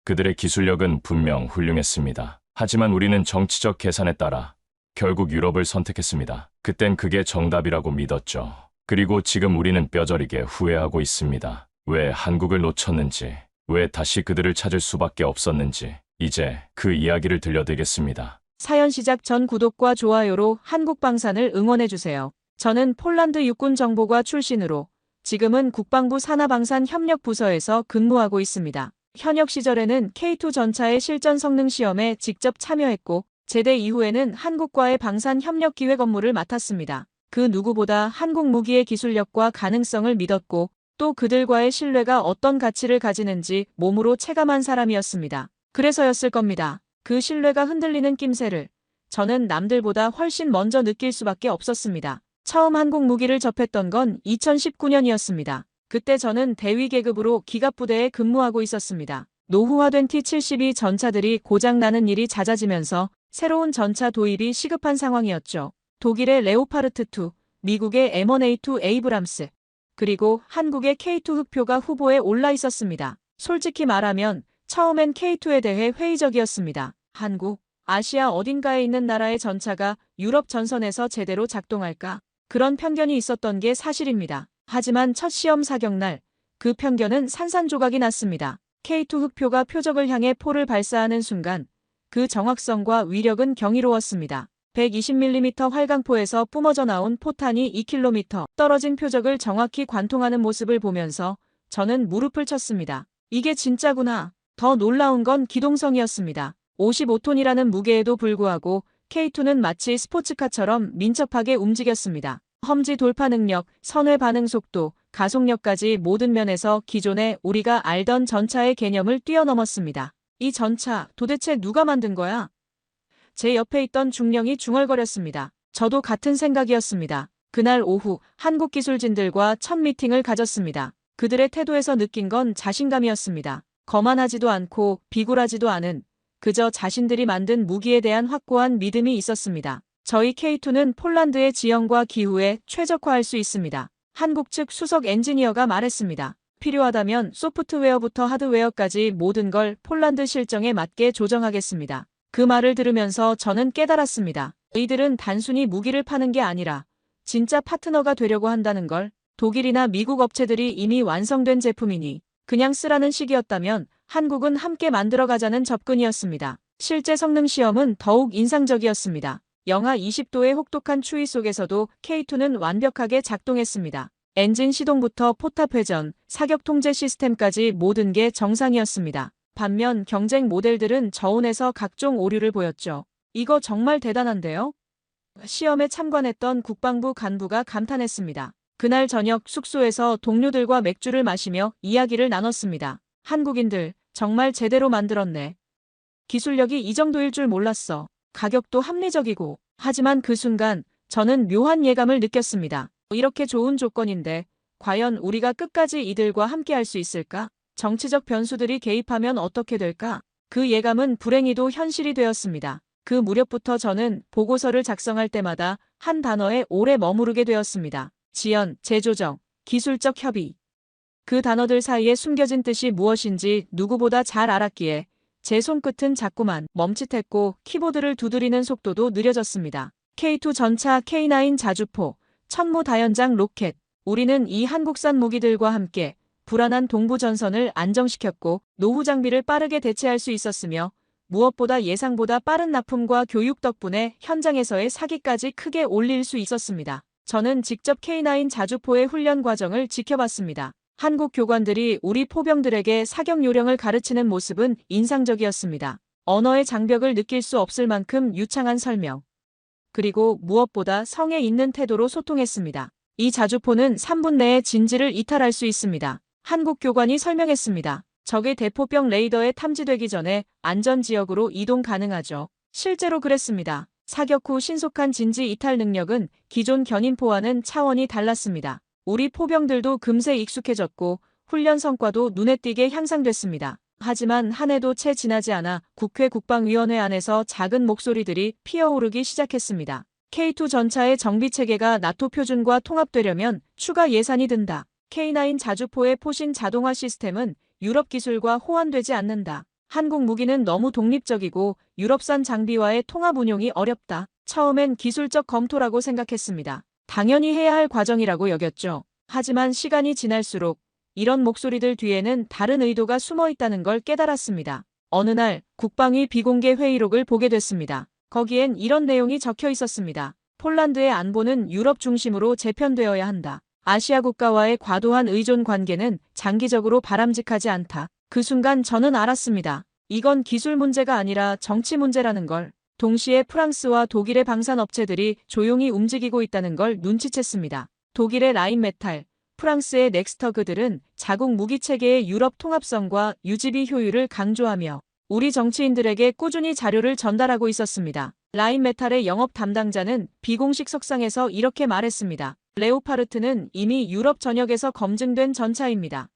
그들의 기술력은 분명 훌륭했습니다. 하지만 우리는 정치적 계산에 따라 결국 유럽을 선택했습니다. 그땐 그게 정답이라고 믿었죠. 그리고 지금 우리는 뼈저리게 후회하고 있습니다. 왜 한국을 놓쳤는지, 왜 다시 그들을 찾을 수밖에 없었는지, 이제 그 이야기를 들려드리겠습니다. 사연 시작 전 구독과 좋아요로 한국 방산을 응원해주세요. 저는 폴란드 육군정보과 출신으로 지금은 국방부 산하방산협력부서에서 근무하고 있습니다. 현역 시절에는 K2 전차의 실전 성능 시험에 직접 참여했고 제대 이후에는 한국과의 방산협력기획 업무를 맡았습니다. 그 누구보다 한국 무기의 기술력과 가능성을 믿었고 또 그들과의 신뢰가 어떤 가치를 가지는지 몸으로 체감한 사람이었습니다. 그래서였을 겁니다. 그 신뢰가 흔들리는 낌새를 저는 남들보다 훨씬 먼저 느낄 수밖에 없었습니다. 처음 한국 무기를 접했던 건 2019년이었습니다. 그때 저는 대위 계급으로 기갑부대에 근무하고 있었습니다. 노후화된 T-72 전차들이 고장나는 일이 잦아지면서 새로운 전차 도입이 시급한 상황이었죠. 독일의 레오파르트2, 미국의 M1A2 에이브람스, 그리고 한국의 K2 흑표가 후보에 올라 있었습니다. 솔직히 말하면 처음엔 K2에 대해 회의적이었습니다. 한국, 아시아 어딘가에 있는 나라의 전차가 유럽 전선에서 제대로 작동할까? 그런 편견이 있었던 게 사실입니다. 하지만 첫 시험 사격날, 그 편견은 산산조각이 났습니다. K2 흑표가 표적을 향해 포를 발사하는 순간 그 정확성과 위력은 경이로웠습니다. 120mm 활강포에서 뿜어져 나온 포탄이 2km 떨어진 표적을 정확히 관통하는 모습을 보면서 저는 무릎을 쳤습니다. 이게 진짜구나. 더 놀라운 건 기동성이었습니다. 55톤이라는 무게에도 불구하고 K2는 마치 스포츠카처럼 민첩하게 움직였습니다. 험지 돌파 능력, 선회 반응 속도, 가속력까지 모든 면에서 기존에 우리가 알던 전차의 개념을 뛰어넘었습니다. 이 전차 도대체 누가 만든 거야? 제 옆에 있던 중령이 중얼거렸습니다. 저도 같은 생각이었습니다. 그날 오후 한국 기술진들과 첫 미팅을 가졌습니다. 그들의 태도에서 느낀 건 자신감이었습니다. 거만하지도 않고 비굴하지도 않은 그저 자신들이 만든 무기에 대한 확고한 믿음이 있었습니다. 저희 K2는 폴란드의 지형과 기후에 최적화할 수 있습니다. 한국 측 수석 엔지니어가 말했습니다. 필요하다면 소프트웨어부터 하드웨어까지 모든 걸 폴란드 실정에 맞게 조정하겠습니다. 그 말을 들으면서 저는 깨달았습니다. 이들은 단순히 무기를 파는 게 아니라 진짜 파트너가 되려고 한다는 걸. 독일이나 미국 업체들이 이미 완성된 제품이니 그냥 쓰라는 식이었다면 한국은 함께 만들어가자는 접근이었습니다. 실제 성능 시험은 더욱 인상적이었습니다. 영하 20도의 혹독한 추위 속에서도 K2는 완벽하게 작동했습니다. 엔진 시동부터 포탑 회전, 사격 통제 시스템까지 모든 게 정상이었습니다. 반면 경쟁 모델들은 저온에서 각종 오류를 보였죠. 이거 정말 대단한데요? 시험에 참관했던 국방부 간부가 감탄했습니다. 그날 저녁 숙소에서 동료들과 맥주를 마시며 이야기를 나눴습니다. 한국인들 정말 제대로 만들었네. 기술력이 이 정도일 줄 몰랐어. 가격도 합리적이고. 하지만 그 순간 저는 묘한 예감을 느꼈습니다. 이렇게 좋은 조건인데 과연 우리가 끝까지 이들과 함께 할 수 있을까? 정치적 변수들이 개입하면 어떻게 될까? 그 예감은 불행히도 현실이 되었습니다. 그 무렵부터 저는 보고서를 작성할 때마다 한 단어에 오래 머무르게 되었습니다. 지연, 재조정, 기술적 협의. 그 단어들 사이에 숨겨진 뜻이 무엇인지 누구보다 잘 알았기에 제 손끝은 자꾸만 멈칫했고 키보드를 두드리는 속도도 느려졌습니다. K2 전차, K9 자주포, 천무다연장 로켓. 우리는 이 한국산 무기들과 함께 불안한 동부 전선을 안정시켰고 노후 장비를 빠르게 대체할 수 있었으며 무엇보다 예상보다 빠른 납품과 교육 덕분에 현장에서의 사기까지 크게 올릴 수 있었습니다. 저는 직접 K9 자주포의 훈련 과정을 지켜봤습니다. 한국 교관들이 우리 포병들에게 사격 요령을 가르치는 모습은 인상적이었습니다. 언어의 장벽을 느낄 수 없을 만큼 유창한 설명. 그리고 무엇보다 성에 있는 태도로 소통했습니다. 이 자주포는 3분 내에 진지를 이탈할 수 있습니다. 한국 교관이 설명했습니다. 적의 대포병 레이더에 탐지되기 전에 안전지역으로 이동 가능하죠. 실제로 그랬습니다. 사격 후 신속한 진지 이탈 능력은 기존 견인포와는 차원이 달랐습니다. 우리 포병들도 금세 익숙해졌고 훈련 성과도 눈에 띄게 향상됐습니다. 하지만 한 해도 채 지나지 않아 국회 국방위원회 안에서 작은 목소리들이 피어오르기 시작했습니다. K2 전차의 정비체계가 나토 표준과 통합되려면 추가 예산이 든다. K9 자주포의 포신 자동화 시스템은 유럽 기술과 호환되지 않는다. 한국 무기는 너무 독립적이고 유럽산 장비와의 통합 운용이 어렵다. 처음엔 기술적 검토라고 생각했습니다. 당연히 해야 할 과정이라고 여겼죠. 하지만 시간이 지날수록 이런 목소리들 뒤에는 다른 의도가 숨어 있다는 걸 깨달았습니다. 어느 날 국방위 비공개 회의록을 보게 됐습니다. 거기엔 이런 내용이 적혀 있었습니다. 폴란드의 안보는 유럽 중심으로 재편되어야 한다. 아시아 국가와의 과도한 의존 관계는 장기적으로 바람직하지 않다. 그 순간 저는 알았습니다. 이건 기술 문제가 아니라 정치 문제라는 걸. 동시에 프랑스와 독일의 방산업체들이 조용히 움직이고 있다는 걸 눈치챘습니다. 독일의 라인메탈, 프랑스의 넥스터그들은 자국 무기 체계의 유럽 통합성과 유지비 효율을 강조하며 우리 정치인들에게 꾸준히 자료를 전달하고 있었습니다. 라인메탈의 영업 담당자는 비공식 석상에서 이렇게 말했습니다. 레오파르트는 이미 유럽 전역에서 검증된 전차입니다.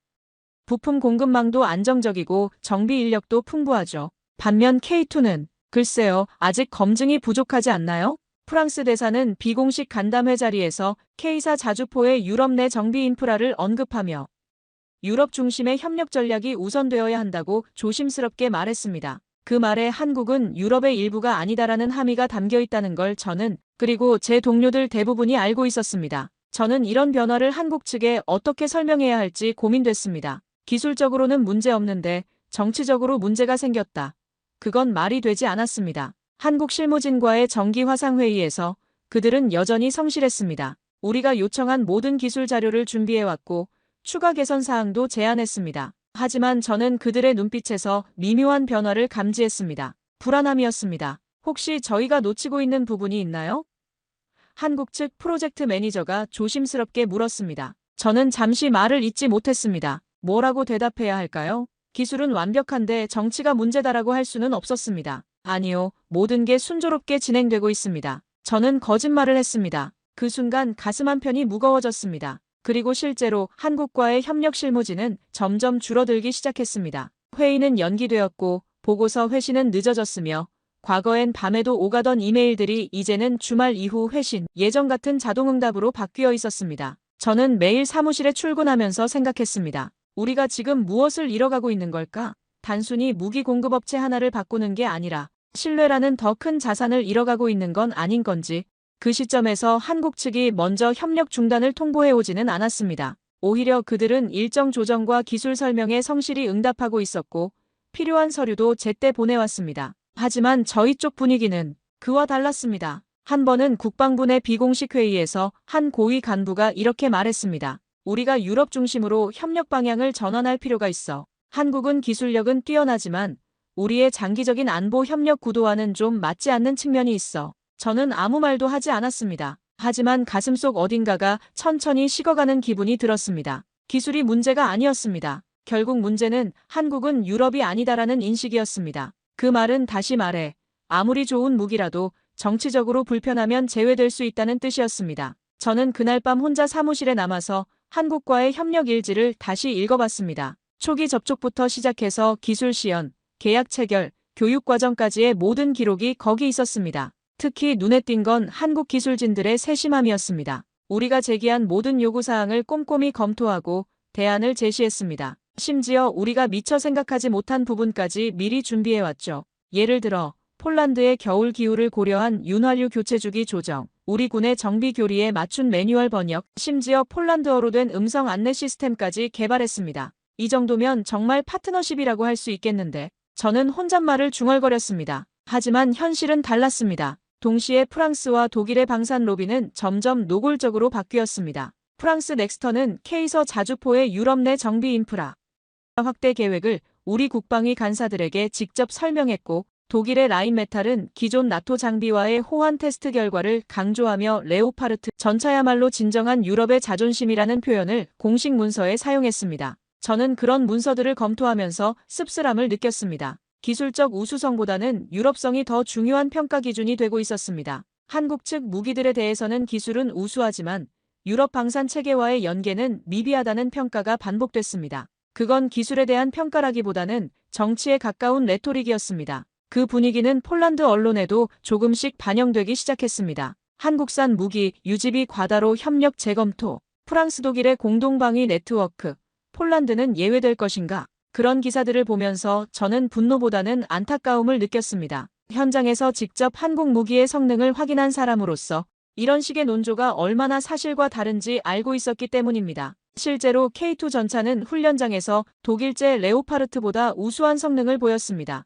부품 공급망도 안정적이고 정비 인력도 풍부하죠. 반면 K2는 글쎄요, 아직 검증이 부족하지 않나요? 프랑스 대사는 비공식 간담회 자리에서 K사 자주포의 유럽 내 정비 인프라를 언급하며 유럽 중심의 협력 전략이 우선되어야 한다고 조심스럽게 말했습니다. 그 말에 한국은 유럽의 일부가 아니다라는 함의가 담겨 있다는 걸 저는 그리고 제 동료들 대부분이 알고 있었습니다. 저는 이런 변화를 한국 측에 어떻게 설명해야 할지 고민됐습니다. 기술적으로는 문제 없는데 정치적으로 문제가 생겼다. 그건 말이 되지 않았습니다. 한국 실무진과의 정기 화상회의에서 그들은 여전히 성실했습니다. 우리가 요청한 모든 기술 자료를 준비해왔고 추가 개선 사항도 제안했습니다. 하지만 저는 그들의 눈빛에서 미묘한 변화를 감지했습니다. 불안함이었습니다. 혹시 저희가 놓치고 있는 부분이 있나요? 한국 측 프로젝트 매니저가 조심스럽게 물었습니다. 저는 잠시 말을 잇지 못했습니다. 뭐라고 대답해야 할까요? 기술은 완벽한데 정치가 문제다라고 할 수는 없었습니다. 아니요, 모든 게 순조롭게 진행되고 있습니다. 저는 거짓말을 했습니다. 그 순간 가슴 한편이 무거워졌습니다. 그리고 실제로 한국과의 협력 실무진은 점점 줄어들기 시작했습니다. 회의는 연기되었고 보고서 회신은 늦어졌으며 과거엔 밤에도 오가던 이메일들이 이제는 주말 이후 회신, 예전 같은 자동응답으로 바뀌어 있었습니다. 저는 매일 사무실에 출근하면서 생각했습니다. 우리가 지금 무엇을 잃어가고 있는 걸까? 단순히 무기 공급업체 하나를 바꾸는 게 아니라 신뢰라는 더 큰 자산을 잃어가고 있는 건 아닌 건지. 그 시점에서 한국 측이 먼저 협력 중단을 통보해오지는 않았습니다. 오히려 그들은 일정 조정과 기술 설명에 성실히 응답하고 있었고 필요한 서류도 제때 보내왔습니다. 하지만 저희 쪽 분위기는 그와 달랐습니다. 한 번은 국방부 내 비공식 회의에서 한 고위 간부가 이렇게 말했습니다. 우리가 유럽 중심으로 협력 방향을 전환할 필요가 있어. 한국은 기술력은 뛰어나지만 우리의 장기적인 안보 협력 구도와는 좀 맞지 않는 측면이 있어. 저는 아무 말도 하지 않았습니다. 하지만 가슴속 어딘가가 천천히 식어가는 기분이 들었습니다. 기술이 문제가 아니었습니다. 결국 문제는 한국은 유럽이 아니다라는 인식이었습니다. 그 말은 다시 말해 아무리 좋은 무기라도 정치적으로 불편하면 제외될 수 있다는 뜻이었습니다. 저는 그날 밤 혼자 사무실에 남아서 한국과의 협력 일지를 다시 읽어봤습니다. 초기 접촉부터 시작해서 기술 시연, 계약 체결, 교육 과정까지의 모든 기록이 거기 있었습니다. 특히 눈에 띈 건 한국 기술진들의 세심함이었습니다. 우리가 제기한 모든 요구사항을 꼼꼼히 검토하고 대안을 제시했습니다. 심지어 우리가 미처 생각하지 못한 부분까지 미리 준비해왔죠. 예를 들어 폴란드의 겨울 기후를 고려한 윤활유 교체 주기 조정, 우리 군의 정비 교리에 맞춘 매뉴얼 번역, 심지어 폴란드어로 된 음성 안내 시스템까지 개발했습니다. 이 정도면 정말 파트너십이라고 할 수 있겠는데 저는 혼잣말을 중얼거렸습니다. 하지만 현실은 달랐습니다. 동시에 프랑스와 독일의 방산 로비는 점점 노골적으로 바뀌었습니다. 프랑스 넥스터는 K서 자주포의 유럽 내 정비 인프라 확대 계획을 우리 국방위 간사들에게 직접 설명했고 독일의 라인메탈은 기존 나토 장비와의 호환 테스트 결과를 강조하며 레오파르트 전차야말로 진정한 유럽의 자존심이라는 표현을 공식 문서에 사용했습니다. 저는 그런 문서들을 검토하면서 씁쓸함을 느꼈습니다. 기술적 우수성보다는 유럽성이 더 중요한 평가 기준이 되고 있었습니다. 한국 측 무기들에 대해서는 기술은 우수하지만 유럽 방산 체계와의 연계는 미비하다는 평가가 반복됐습니다. 그건 기술에 대한 평가라기보다는 정치에 가까운 레토릭이었습니다. 그 분위기는 폴란드 언론에도 조금씩 반영되기 시작했습니다. 한국산 무기, 유지비 과다로 협력 재검토, 프랑스 독일의 공동방위 네트워크, 폴란드는 예외될 것인가? 그런 기사들을 보면서 저는 분노보다는 안타까움을 느꼈습니다. 현장에서 직접 한국 무기의 성능을 확인한 사람으로서 이런 식의 논조가 얼마나 사실과 다른지 알고 있었기 때문입니다. 실제로 K2 전차는 훈련장에서 독일제 레오파르트보다 우수한 성능을 보였습니다.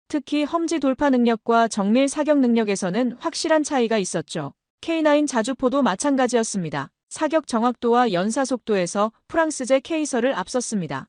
특히 험지 돌파 능력과 정밀 사격 능력에서는 확실한 차이가 있었죠. K9 자주포도 마찬가지였습니다. 사격 정확도와 연사 속도에서 프랑스제 케이서를 앞섰습니다.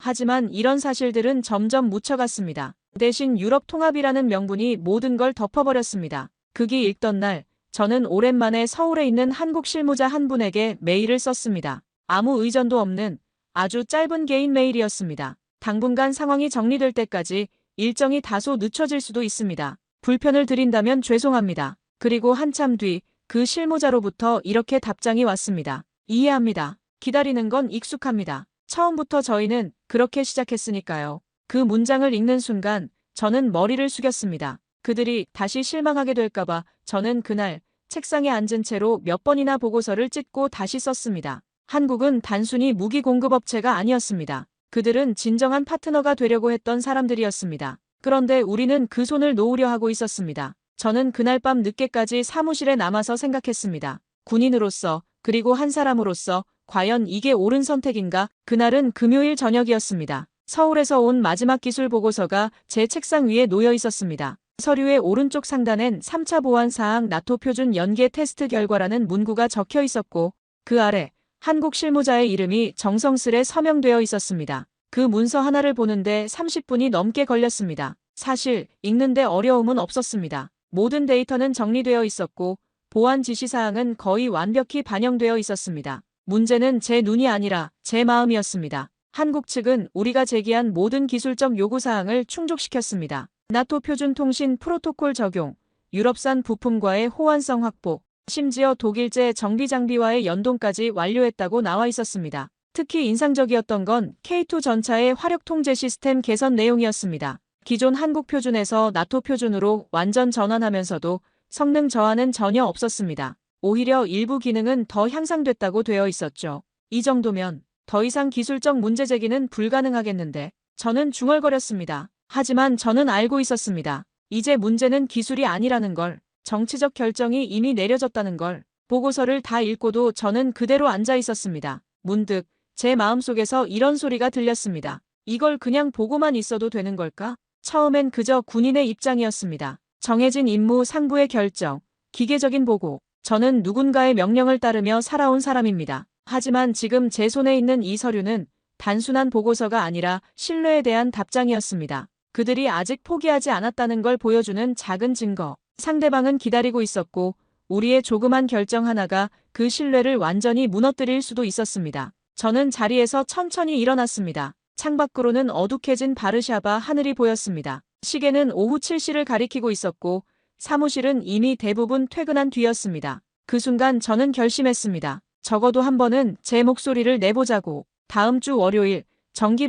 하지만 이런 사실들은 점점 묻혀갔습니다. 대신 유럽 통합이라는 명분이 모든 걸 덮어버렸습니다. 극이 읽던 날, 저는 오랜만에 서울에 있는 한국 실무자 한 분에게 메일을 썼습니다. 아무 의전도 없는 아주 짧은 개인 메일이었습니다. 당분간 상황이 정리될 때까지 일정이 다소 늦춰질 수도 있습니다. 불편을 드린다면 죄송합니다. 그리고 한참 뒤 그 실무자로부터 이렇게 답장이 왔습니다. 이해합니다. 기다리는 건 익숙합니다. 처음부터 저희는 그렇게 시작했으니까요. 그 문장을 읽는 순간 저는 머리를 숙였습니다. 그들이 다시 실망하게 될까봐 저는 그날 책상에 앉은 채로 몇 번이나 보고서를 찢고 다시 썼습니다. 한국은 단순히 무기 공급업체가 아니었습니다. 그들은 진정한 파트너가 되려고 했던 사람들이었습니다. 그런데 우리는 그 손을 놓으려 하고 있었습니다. 저는 그날 밤 늦게까지 사무실에 남아서 생각했습니다. 군인으로서 그리고 한 사람으로서 과연 이게 옳은 선택인가? 그날은 금요일 저녁이었습니다. 서울에서 온 마지막 기술 보고서가 제 책상 위에 놓여 있었습니다. 서류의 오른쪽 상단엔 3차 보안 사항 나토 표준 연계 테스트 결과라는 문구가 적혀 있었고 그 아래 한국 실무자의 이름이 정성스레 서명되어 있었습니다. 그 문서 하나를 보는데 30분이 넘게 걸렸습니다. 사실 읽는데 어려움은 없었습니다. 모든 데이터는 정리되어 있었고 보안 지시사항은 거의 완벽히 반영되어 있었습니다. 문제는 제 눈이 아니라 제 마음이었습니다. 한국 측은 우리가 제기한 모든 기술적 요구사항을 충족시켰습니다. 나토 표준 통신 프로토콜 적용, 유럽산 부품과의 호환성 확보, 심지어 독일제 정비 장비와의 연동까지 완료했다고 나와 있었습니다. 특히 인상적이었던 건 K2 전차의 화력 통제 시스템 개선 내용이었습니다. 기존 한국 표준에서 나토 표준으로 완전 전환하면서도 성능 저하는 전혀 없었습니다. 오히려 일부 기능은 더 향상됐다고 되어 있었죠. 이 정도면 더 이상 기술적 문제 제기는 불가능하겠는데 저는 중얼거렸습니다. 하지만 저는 알고 있었습니다. 이제 문제는 기술이 아니라는 걸, 정치적 결정이 이미 내려졌다는 걸. 보고서를 다 읽고도 저는 그대로 앉아 있었습니다. 문득 제 마음속에서 이런 소리가 들렸습니다. 이걸 그냥 보고만 있어도 되는 걸까? 처음엔 그저 군인의 입장이었습니다. 정해진 임무 상부의 결정, 기계적인 보고. 저는 누군가의 명령을 따르며 살아온 사람입니다. 하지만 지금 제 손에 있는 이 서류는 단순한 보고서가 아니라 신뢰에 대한 답장이었습니다. 그들이 아직 포기하지 않았다는 걸 보여주는 작은 증거. 상대방은 기다리고 있었고 우리의 조그만 결정 하나가 그 신뢰를 완전히 무너뜨릴 수도 있었습니다. 저는 자리에서 천천히 일어났습니다. 창밖으로는 어둑해진 바르샤바 하늘이 보였습니다. 시계는 오후 7시를 가리키고 있었고 사무실은 이미 대부분 퇴근한 뒤였습니다. 그 순간 저는 결심했습니다. 적어도 한 번은 제 목소리를 내보자고. 다음 주 월요일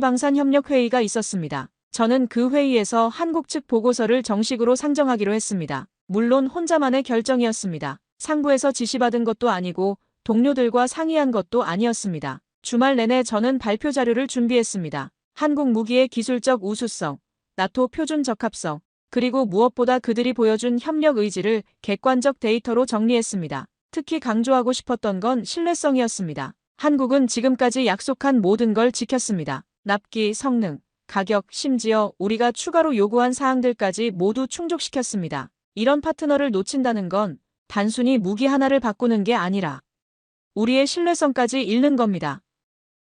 정기방산협력회의가 있었습니다. 저는 그 회의에서 한국 측 보고서를 정식으로 상정하기로 했습니다. 물론 혼자만의 결정이었습니다. 상부에서 지시받은 것도 아니고 동료들과 상의한 것도 아니었습니다. 주말 내내 저는 발표 자료를 준비했습니다. 한국 무기의 기술적 우수성, 나토 표준 적합성, 그리고 무엇보다 그들이 보여준 협력 의지를 객관적 데이터로 정리했습니다. 특히 강조하고 싶었던 건 신뢰성이었습니다. 한국은 지금까지 약속한 모든 걸 지켰습니다. 납기, 성능, 가격, 심지어 우리가 추가로 요구한 사항들까지 모두 충족시켰습니다. 이런 파트너를 놓친다는 건 단순히 무기 하나를 바꾸는 게 아니라 우리의 신뢰성까지 잃는 겁니다.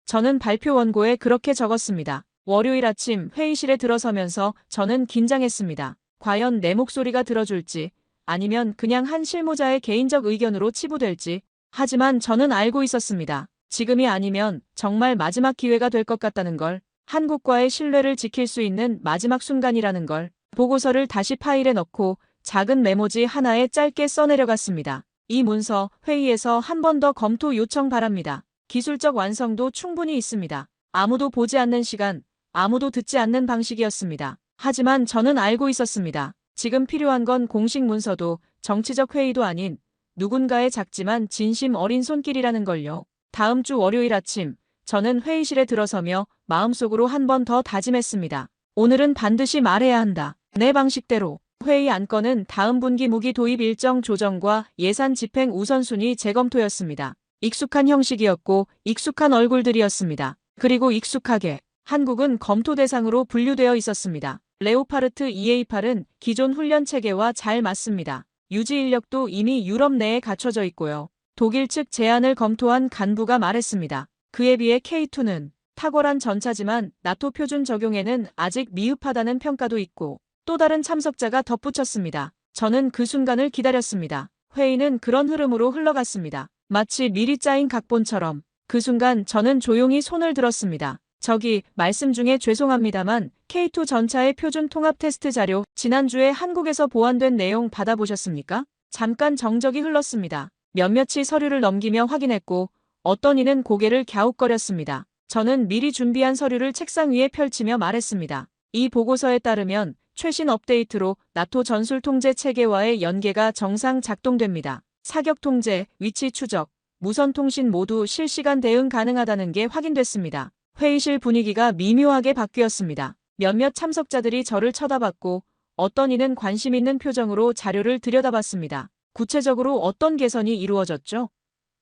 저는 발표 원고에 그렇게 적었습니다. 월요일 아침 회의실에 들어서면서 저는 긴장했습니다. 과연 내 목소리가 들어줄지 아니면 그냥 한 실무자의 개인적 의견으로 치부될지. 하지만 저는 알고 있었습니다. 지금이 아니면 정말 마지막 기회가 될 것 같다는 걸. 한국과의 신뢰를 지킬 수 있는 마지막 순간이라는 걸. 보고서를 다시 파일에 넣고 작은 메모지 하나에 짧게 써내려갔습니다. 이 문서 회의에서 한 번 더 검토 요청 바랍니다. 기술적 완성도 충분히 있습니다. 아무도 보지 않는 시간, 아무도 듣지 않는 방식이었습니다. 하지만 저는 알고 있었습니다. 지금 필요한 건 공식 문서도 정치적 회의도 아닌 누군가의 작지만 진심 어린 손길이라는 걸요. 다음 주 월요일 아침 저는 회의실에 들어서며 마음속으로 한 번 더 다짐했습니다. 오늘은 반드시 말해야 한다. 내 방식대로. 회의 안건은 다음 분기 무기 도입 일정 조정과 예산 집행 우선순위 재검토였습니다. 익숙한 형식이었고 익숙한 얼굴들이었습니다. 그리고 익숙하게 한국은 검토 대상으로 분류되어 있었습니다. 레오파르트 EA8은 기존 훈련 체계와 잘 맞습니다. 유지 인력도 이미 유럽 내에 갖춰져 있고요. 독일 측 제안을 검토한 간부가 말했습니다. 그에 비해 K2는 탁월한 전차지만 나토 표준 적용에는 아직 미흡하다는 평가도 있고 또 다른 참석자가 덧붙였습니다. 저는 그 순간을 기다렸습니다. 회의는 그런 흐름으로 흘러갔습니다. 마치 미리 짜인 각본처럼. 그 순간 저는 조용히 손을 들었습니다. 저기, 말씀 중에 죄송합니다만 K2 전차의 표준 통합 테스트 자료 지난주에 한국에서 보완된 내용 받아보셨습니까? 잠깐 정적이 흘렀습니다. 몇몇이 서류를 넘기며 확인했고 어떤 이는 고개를 갸웃거렸습니다. 저는 미리 준비한 서류를 책상 위에 펼치며 말했습니다. 이 보고서에 따르면 최신 업데이트로 나토 전술 통제 체계와의 연계가 정상 작동됩니다. 사격 통제, 위치 추적, 무선 통신 모두 실시간 대응 가능하다는 게 확인됐습니다. 회의실 분위기가 미묘하게 바뀌었습니다. 몇몇 참석자들이 저를 쳐다봤고 어떤 이는 관심 있는 표정으로 자료를 들여다봤습니다. 구체적으로 어떤 개선이 이루어졌죠?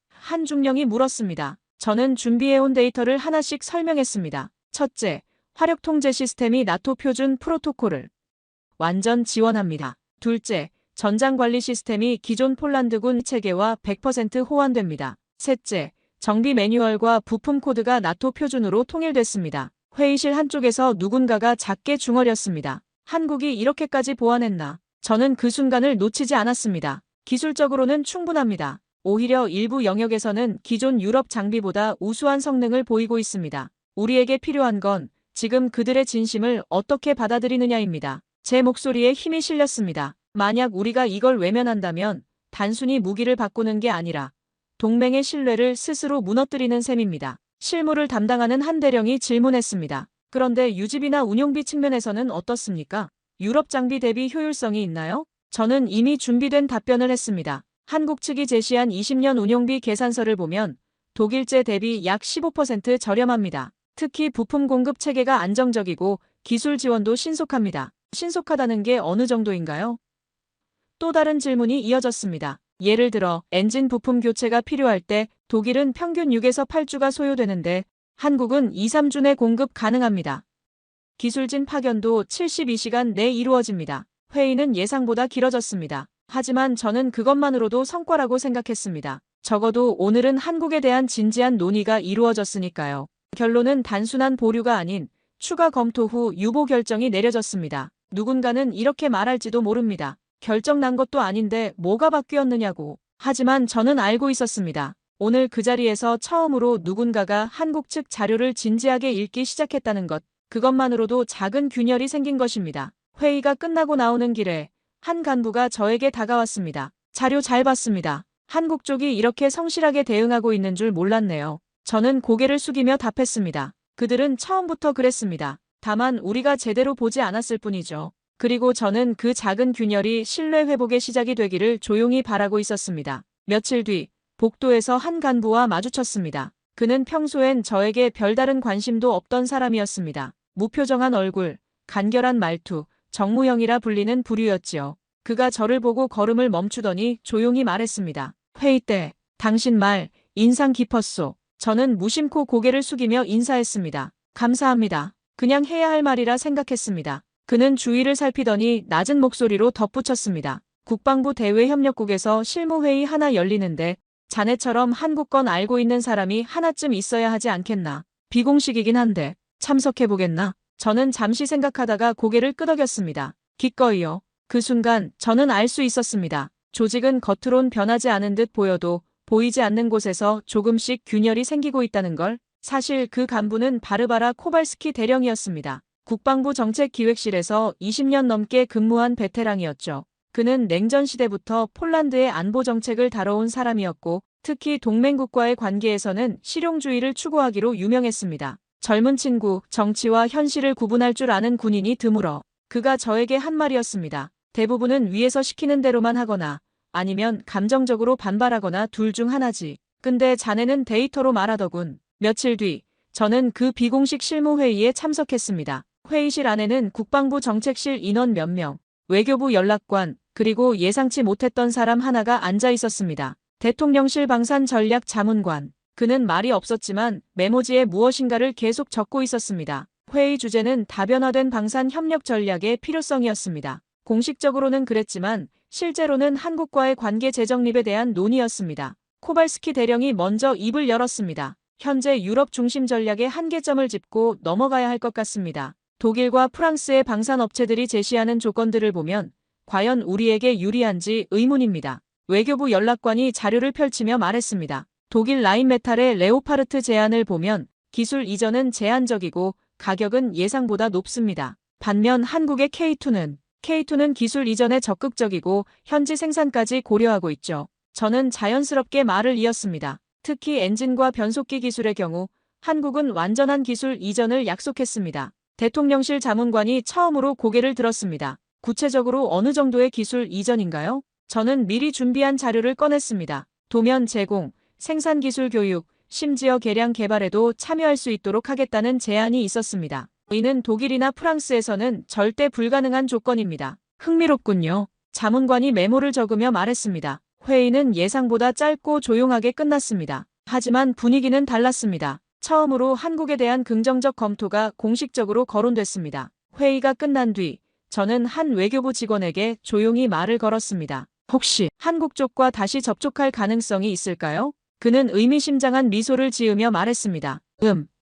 한 중령이 물었습니다. 저는 준비해온 데이터를 하나씩 설명했습니다. 첫째, 화력 통제 시스템이 나토 표준 프로토콜을 완전 지원합니다. 둘째, 전장 관리 시스템이 기존 폴란드군 체계와 100% 호환됩니다. 셋째, 정비 매뉴얼과 부품 코드가 나토 표준으로 통일됐습니다. 회의실 한쪽에서 누군가가 작게 중얼였습니다. 한국이 이렇게까지 보완했나? 저는 그 순간을 놓치지 않았습니다. 기술적으로는 충분합니다. 오히려 일부 영역에서는 기존 유럽 장비보다 우수한 성능을 보이고 있습니다. 우리에게 필요한 건 지금 그들의 진심을 어떻게 받아들이느냐입니다. 제 목소리에 힘이 실렸습니다. 만약 우리가 이걸 외면한다면 단순히 무기를 바꾸는 게 아니라 동맹의 신뢰를 스스로 무너뜨리는 셈입니다. 실무를 담당하는 한 대령이 질문했습니다. 그런데 유지비나 운용비 측면에서는 어떻습니까? 유럽 장비 대비 효율성이 있나요? 저는 이미 준비된 답변을 했습니다. 한국 측이 제시한 20년 운용비 계산서를 보면 독일제 대비 약 15% 저렴합니다. 특히 부품 공급 체계가 안정적이고 기술 지원도 신속합니다. 신속하다는 게 어느 정도인가요? 또 다른 질문이 이어졌습니다. 예를 들어 엔진 부품 교체가 필요할 때 독일은 평균 6에서 8주가 소요되는데 한국은 2, 3주 내 공급 가능합니다. 기술진 파견도 72시간 내 이루어집니다. 회의는 예상보다 길어졌습니다. 하지만 저는 그것만으로도 성과라고 생각했습니다. 적어도 오늘은 한국에 대한 진지한 논의가 이루어졌으니까요. 결론은 단순한 보류가 아닌 추가 검토 후 유보 결정이 내려졌습니다. 누군가는 이렇게 말할지도 모릅니다. 결정 난 것도 아닌데 뭐가 바뀌었느냐고. 하지만 저는 알고 있었습니다. 오늘 그 자리에서 처음으로 누군가가 한국 측 자료를 진지하게 읽기 시작했다는 것. 그것만으로도 작은 균열이 생긴 것입니다. 회의가 끝나고 나오는 길에 한 간부가 저에게 다가왔습니다. 자료 잘 봤습니다. 한국 쪽이 이렇게 성실하게 대응하고 있는 줄 몰랐네요. 저는 고개를 숙이며 답했습니다. 그들은 처음부터 그랬습니다. 다만 우리가 제대로 보지 않았을 뿐이죠. 그리고 저는 그 작은 균열이 신뢰 회복의 시작이 되기를 조용히 바라고 있었습니다. 며칠 뒤 복도에서 한 간부와 마주쳤습니다. 그는 평소엔 저에게 별다른 관심도 없던 사람이었습니다. 무표정한 얼굴, 간결한 말투, 정무형이라 불리는 부류였지요. 그가 저를 보고 걸음을 멈추더니 조용히 말했습니다. 회의 때 당신 말 인상 깊었소. 저는 무심코 고개를 숙이며 인사했습니다. 감사합니다. 그냥 해야 할 말이라 생각했습니다. 그는 주위를 살피더니 낮은 목소리로 덧붙였습니다. 국방부 대외협력국에서 실무회의 하나 열리는데 자네처럼 한국 건 알고 있는 사람이 하나쯤 있어야 하지 않겠나. 비공식이긴 한데 참석해보겠나? 저는 잠시 생각하다가 고개를 끄덕였습니다. 기꺼이요. 그 순간 저는 알 수 있었습니다. 조직은 겉으론 변하지 않은 듯 보여도 보이지 않는 곳에서 조금씩 균열이 생기고 있다는 걸. 사실 그 간부는 바르바라 코발스키 대령이었습니다. 국방부 정책기획실에서 20년 넘게 근무한 베테랑이었죠. 그는 냉전 시대부터 폴란드의 안보 정책을 다뤄온 사람이었고 특히 동맹국과의 관계에서는 실용주의를 추구하기로 유명했습니다. 젊은 친구, 정치와 현실을 구분할 줄 아는 군인이 드물어. 그가 저에게 한 말이었습니다. 대부분은 위에서 시키는 대로만 하거나 아니면 감정적으로 반발하거나 둘 중 하나지. 근데 자네는 데이터로 말하더군. 며칠 뒤 저는 그 비공식 실무회의에 참석했습니다. 회의실 안에는 국방부 정책실 인원 몇 명, 외교부 연락관, 그리고 예상치 못했던 사람 하나가 앉아 있었습니다. 대통령실 방산 전략 자문관. 그는 말이 없었지만 메모지에 무엇인가를 계속 적고 있었습니다. 회의 주제는 다변화된 방산 협력 전략의 필요성이었습니다. 공식적으로는 그랬지만 실제로는 한국과의 관계 재정립에 대한 논의였습니다. 코발스키 대령이 먼저 입을 열었습니다. 현재 유럽 중심 전략의 한계점을 짚고 넘어가야 할 것 같습니다. 독일과 프랑스의 방산업체들이 제시하는 조건들을 보면 과연 우리에게 유리한지 의문입니다. 외교부 연락관이 자료를 펼치며 말했습니다. 독일 라인메탈의 레오파르트 제안을 보면 기술 이전은 제한적이고 가격은 예상보다 높습니다. 반면 한국의 K2는 기술 이전에 적극적이고 현지 생산까지 고려하고 있죠. 저는 자연스럽게 말을 이었습니다. 특히 엔진과 변속기 기술의 경우 한국은 완전한 기술 이전을 약속했습니다. 대통령실 자문관이 처음으로 고개를 들었습니다. 구체적으로 어느 정도의 기술 이전인가요? 저는 미리 준비한 자료를 꺼냈습니다. 도면 제공, 생산 기술 교육, 심지어 개량 개발에도 참여할 수 있도록 하겠다는 제안이 있었습니다. 이는 독일이나 프랑스에서는 절대 불가능한 조건입니다. 흥미롭군요. 자문관이 메모를 적으며 말했습니다. 회의는 예상보다 짧고 조용하게 끝났습니다. 하지만 분위기는 달랐습니다. 처음으로 한국에 대한 긍정적 검토가 공식적으로 거론됐습니다. 회의가 끝난 뒤 저는 한 외교부 직원에게 조용히 말을 걸었습니다. 혹시 한국 쪽과 다시 접촉할 가능성이 있을까요? 그는 의미심장한 미소를 지으며 말했습니다.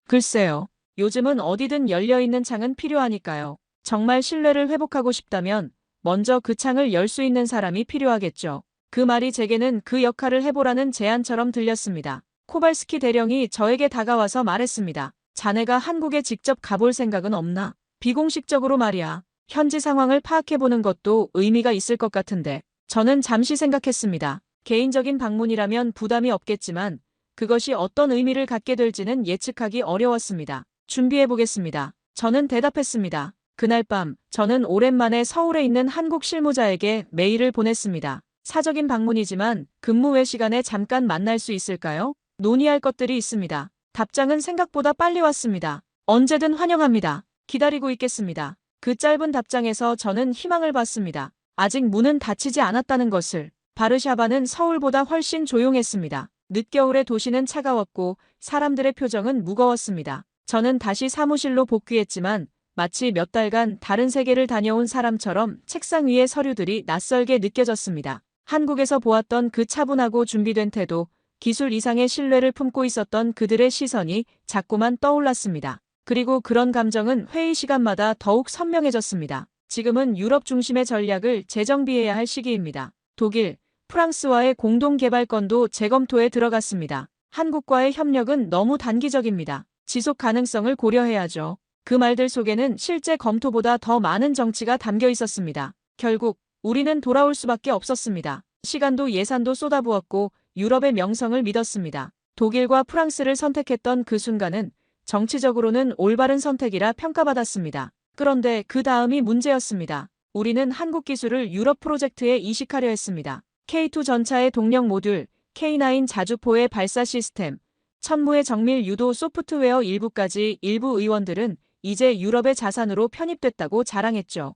글쎄요. 요즘은 어디든 열려있는 창은 필요하니까요. 정말 신뢰를 회복하고 싶다면 먼저 그 창을 열 수 있는 사람이 필요하겠죠. 그 말이 제게는 그 역할을 해보라는 제안처럼 들렸습니다. 코발스키 대령이 저에게 다가와서 말했습니다. 자네가 한국에 직접 가볼 생각은 없나? 비공식적으로 말이야. 현지 상황을 파악해보는 것도 의미가 있을 것 같은데. 저는 잠시 생각했습니다. 개인적인 방문이라면 부담이 없겠지만 그것이 어떤 의미를 갖게 될지는 예측하기 어려웠습니다. 준비해보겠습니다. 저는 대답했습니다. 그날 밤 저는 오랜만에 서울에 있는 한국 실무자에게 메일을 보냈습니다. 사적인 방문이지만 근무 외 시간에 잠깐 만날 수 있을까요? 논의할 것들이 있습니다. 답장은 생각보다 빨리 왔습니다. 언제든 환영합니다. 기다리고 있겠습니다. 그 짧은 답장에서 저는 희망을 봤습니다. 아직 문은 닫히지 않았다는 것을. 바르샤바는 서울보다 훨씬 조용했습니다. 늦겨울의 도시는 차가웠고 사람들의 표정은 무거웠습니다. 저는 다시 사무실로 복귀했지만 마치 몇 달간 다른 세계를 다녀온 사람처럼 책상 위의 서류들이 낯설게 느껴졌습니다. 한국에서 보았던 그 차분하고 준비된 태도, 기술 이상의 신뢰를 품고 있었던 그들의 시선이 자꾸만 떠올랐습니다. 그리고 그런 감정은 회의 시간마다 더욱 선명해졌습니다. 지금은 유럽 중심의 전략을 재정비해야 할 시기입니다. 독일, 프랑스와의 공동개발건도 재검토에 들어갔습니다. 한국과의 협력은 너무 단기적입니다. 지속 가능성을 고려해야죠. 그 말들 속에는 실제 검토보다 더 많은 정치가 담겨 있었습니다. 결국 우리는 돌아올 수밖에 없었습니다. 시간도 예산도 쏟아부었고 유럽의 명성을 믿었습니다. 독일과 프랑스를 선택했던 그 순간은 정치적으로는 올바른 선택이라 평가받았습니다. 그런데 그 다음이 문제였습니다. 우리는 한국 기술을 유럽 프로젝트에 이식하려 했습니다. K2 전차의 동력 모듈, K9 자주포의 발사 시스템, 천무의 정밀 유도 소프트웨어 일부까지 일부 의원들은 이제 유럽의 자산으로 편입됐다고 자랑했죠.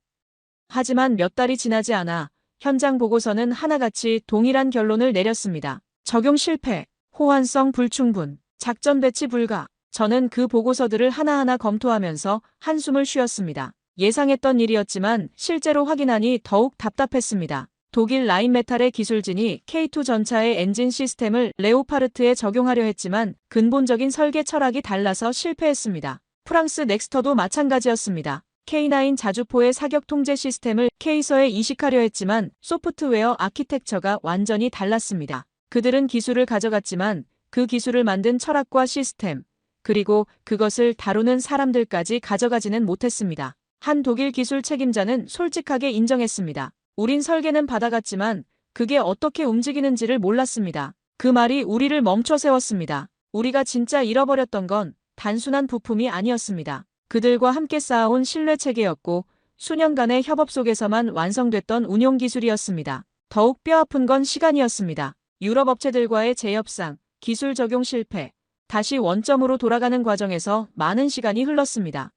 하지만 몇 달이 지나지 않아 현장 보고서는 하나같이 동일한 결론을 내렸습니다. 적용 실패, 호환성 불충분, 작전 배치 불가. 저는 그 보고서들을 하나하나 검토하면서 한숨을 쉬었습니다. 예상했던 일이었지만 실제로 확인하니 더욱 답답했습니다. 독일 라인메탈의 기술진이 K2 전차의 엔진 시스템을 레오파르트에 적용하려 했지만 근본적인 설계 철학이 달라서 실패했습니다. 프랑스 넥스터도 마찬가지였습니다. K9 자주포의 사격 통제 시스템을 K서에 이식하려 했지만 소프트웨어 아키텍처가 완전히 달랐습니다. 그들은 기술을 가져갔지만 그 기술을 만든 철학과 시스템, 그리고 그것을 다루는 사람들까지 가져가지는 못했습니다. 한 독일 기술 책임자는 솔직하게 인정했습니다. 우린 설계는 받아갔지만 그게 어떻게 움직이는지를 몰랐습니다. 그 말이 우리를 멈춰 세웠습니다. 우리가 진짜 잃어버렸던 건 단순한 부품이 아니었습니다. 그들과 함께 쌓아온 신뢰 체계였고 수년간의 협업 속에서만 완성됐던 운용 기술이었습니다. 더욱 뼈아픈 건 시간이었습니다. 유럽 업체들과의 재협상, 기술 적용 실패, 다시 원점으로 돌아가는 과정에서 많은 시간이 흘렀습니다.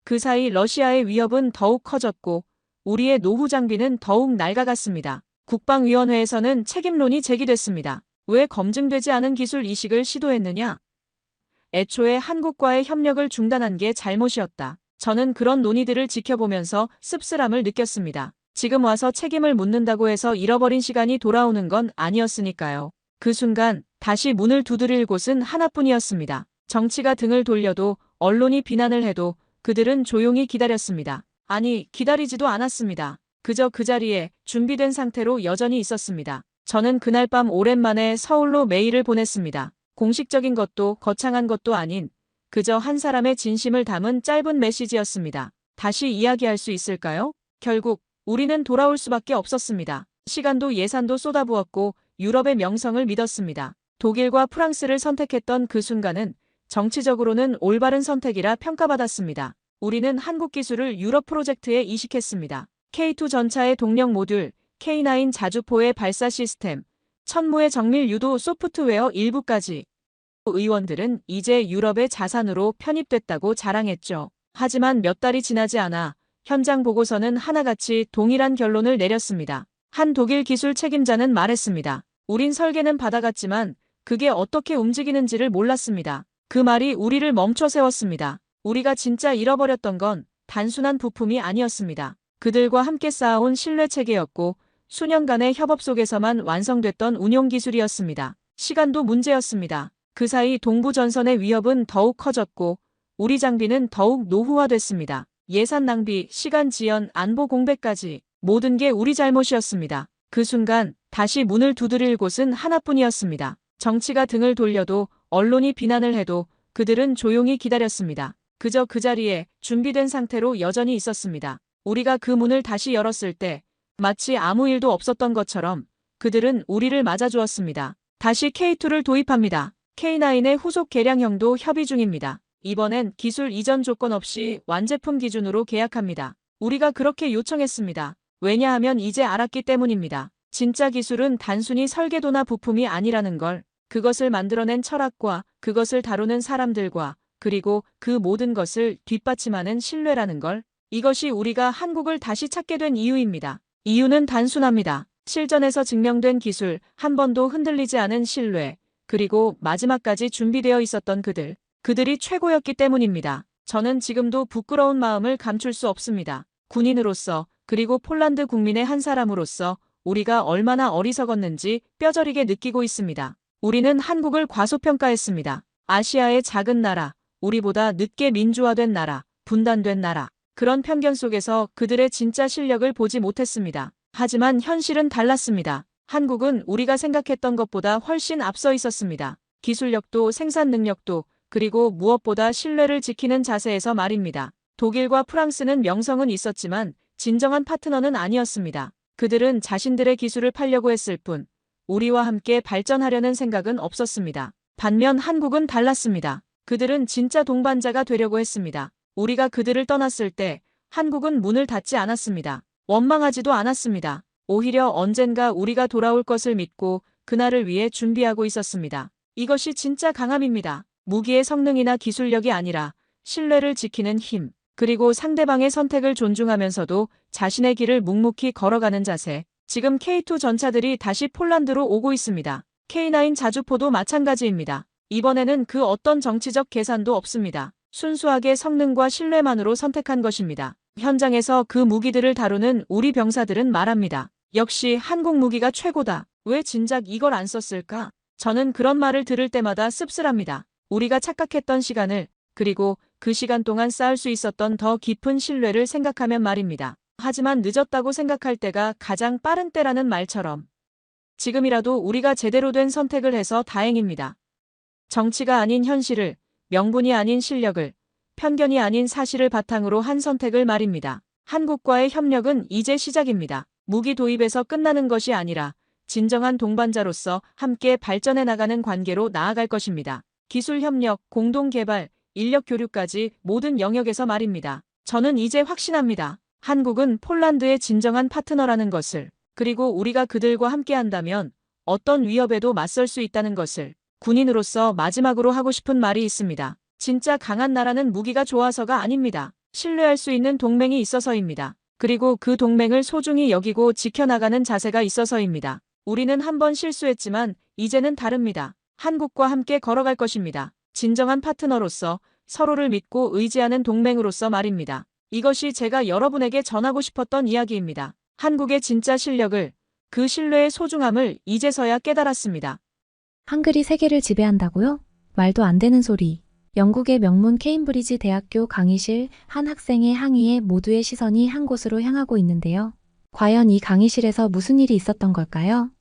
그 사이 러시아의 위협은 더욱 커졌고 우리의 노후 장비는 더욱 낡아갔습니다. 국방위원회에서는 책임론이 제기됐습니다. 왜 검증되지 않은 기술 이식을 시도했느냐? 애초에 한국과의 협력을 중단한 게 잘못이었다. 저는 그런 논의들을 지켜보면서 씁쓸함을 느꼈습니다. 지금 와서 책임을 묻는다고 해서 잃어버린 시간이 돌아오는 건 아니었으니까요. 그 순간 다시 문을 두드릴 곳은 하나뿐이었습니다. 정치가 등을 돌려도 언론이 비난을 해도 그들은 조용히 기다렸습니다. 아니, 기다리지도 않았습니다. 그저 그 자리에 준비된 상태로 여전히 있었습니다. 저는 그날 밤 오랜만에 서울로 메일을 보냈습니다. 공식적인 것도 거창한 것도 아닌 그저 한 사람의 진심을 담은 짧은 메시지였습니다. 다시 이야기할 수 있을까요? 결국 우리는 돌아올 수밖에 없었습니다. 시간도 예산도 쏟아부었고 유럽의 명성을 믿었습니다. 독일과 프랑스를 선택했던 그 순간은 정치적으로는 올바른 선택이라 평가받았습니다. 우리는 한국 기술을 유럽 프로젝트에 이식했습니다. K2 전차의 동력 모듈, K9 자주포의 발사 시스템, 천무의 정밀 유도 소프트웨어 일부까지. 의원들은 이제 유럽의 자산으로 편입됐다고 자랑했죠. 하지만 몇 달이 지나지 않아 현장 보고서는 하나같이 동일한 결론을 내렸습니다. 한 독일 기술 책임자는 말했습니다. 우린 설계는 받아갔지만 그게 어떻게 움직이는지를 몰랐습니다. 그 말이 우리를 멈춰 세웠습니다. 우리가 진짜 잃어버렸던 건 단순한 부품이 아니었습니다. 그들과 함께 쌓아온 신뢰 체계였고 수년간의 협업 속에서만 완성됐던 운용 기술이었습니다. 시간도 문제였습니다. 그 사이 동부 전선의 위협은 더욱 커졌고 우리 장비는 더욱 노후화됐습니다. 예산 낭비, 시간 지연, 안보 공백까지 모든 게 우리 잘못이었습니다. 그 순간 다시 문을 두드릴 곳은 하나뿐이었습니다. 정치가 등을 돌려도 언론이 비난을 해도 그들은 조용히 기다렸습니다. 그저 그 자리에 준비된 상태로 여전히 있었습니다. 우리가 그 문을 다시 열었을 때 마치 아무 일도 없었던 것처럼 그들은 우리를 맞아주었습니다. 다시 K2를 도입합니다. K9의 후속 개량형도 협의 중입니다. 이번엔 기술 이전 조건 없이 완제품 기준으로 계약합니다. 우리가 그렇게 요청했습니다. 왜냐하면 이제 알았기 때문입니다. 진짜 기술은 단순히 설계도나 부품이 아니라는 걸, 그것을 만들어낸 철학과 그것을 다루는 사람들과 그리고 그 모든 것을 뒷받침하는 신뢰라는 걸, 이것이 우리가 한국을 다시 찾게 된 이유입니다. 이유는 단순합니다. 실전에서 증명된 기술, 한 번도 흔들리지 않은 신뢰, 그리고 마지막까지 준비되어 있었던 그들이 최고였기 때문입니다. 저는 지금도 부끄러운 마음을 감출 수 없습니다. 군인으로서 그리고 폴란드 국민의 한 사람으로서 우리가 얼마나 어리석었는지 뼈저리게 느끼고 있습니다. 우리는 한국을 과소평가했습니다. 아시아의 작은 나라, 우리보다 늦게 민주화된 나라, 분단된 나라. 그런 편견 속에서 그들의 진짜 실력을 보지 못했습니다. 하지만 현실은 달랐습니다. 한국은 우리가 생각했던 것보다 훨씬 앞서 있었습니다. 기술력도 생산 능력도 그리고 무엇보다 신뢰를 지키는 자세에서 말입니다. 독일과 프랑스는 명성은 있었지만 진정한 파트너는 아니었습니다. 그들은 자신들의 기술을 팔려고 했을 뿐 우리와 함께 발전하려는 생각은 없었습니다. 반면 한국은 달랐습니다. 그들은 진짜 동반자가 되려고 했습니다. 우리가 그들을 떠났을 때 한국은 문을 닫지 않았습니다. 원망하지도 않았습니다. 오히려 언젠가 우리가 돌아올 것을 믿고 그날을 위해 준비하고 있었습니다. 이것이 진짜 강함입니다. 무기의 성능이나 기술력이 아니라 신뢰를 지키는 힘, 그리고 상대방의 선택을 존중하면서도 자신의 길을 묵묵히 걸어가는 자세. 지금 K2 전차들이 다시 폴란드로 오고 있습니다. K9 자주포도 마찬가지입니다. 이번에는 그 어떤 정치적 계산도 없습니다. 순수하게 성능과 신뢰만으로 선택한 것입니다. 현장에서 그 무기들을 다루는 우리 병사들은 말합니다. 역시 한국 무기가 최고다. 왜 진작 이걸 안 썼을까? 저는 그런 말을 들을 때마다 씁쓸합니다. 우리가 착각했던 시간을, 그리고 그 시간 동안 쌓을 수 있었던 더 깊은 신뢰를 생각하면 말입니다. 하지만 늦었다고 생각할 때가 가장 빠른 때라는 말처럼 지금이라도 우리가 제대로 된 선택을 해서 다행입니다. 정치가 아닌 현실을, 명분이 아닌 실력을, 편견이 아닌 사실을 바탕으로 한 선택을 말입니다. 한국과의 협력은 이제 시작입니다. 무기 도입에서 끝나는 것이 아니라 진정한 동반자로서 함께 발전해 나가는 관계로 나아갈 것입니다. 기술 협력, 공동 개발, 인력 교류까지 모든 영역에서 말입니다. 저는 이제 확신합니다. 한국은 폴란드의 진정한 파트너라는 것을, 그리고 우리가 그들과 함께한다면 어떤 위협에도 맞설 수 있다는 것을. 군인으로서 마지막으로 하고 싶은 말이 있습니다. 진짜 강한 나라는 무기가 좋아서가 아닙니다. 신뢰할 수 있는 동맹이 있어서입니다. 그리고 그 동맹을 소중히 여기고 지켜나가는 자세가 있어서입니다. 우리는 한번 실수했지만 이제는 다릅니다. 한국과 함께 걸어갈 것입니다. 진정한 파트너로서 서로를 믿고 의지하는 동맹으로서 말입니다. 이것이 제가 여러분에게 전하고 싶었던 이야기입니다. 한국의 진짜 실력을, 그 신뢰의 소중함을 이제서야 깨달았습니다. 한글이 세계를 지배한다고요? 말도 안 되는 소리. 영국의 명문 케임브리지 대학교 강의실 한 학생의 항의에 모두의 시선이 한 곳으로 향하고 있는데요. 과연 이 강의실에서 무슨 일이 있었던 걸까요?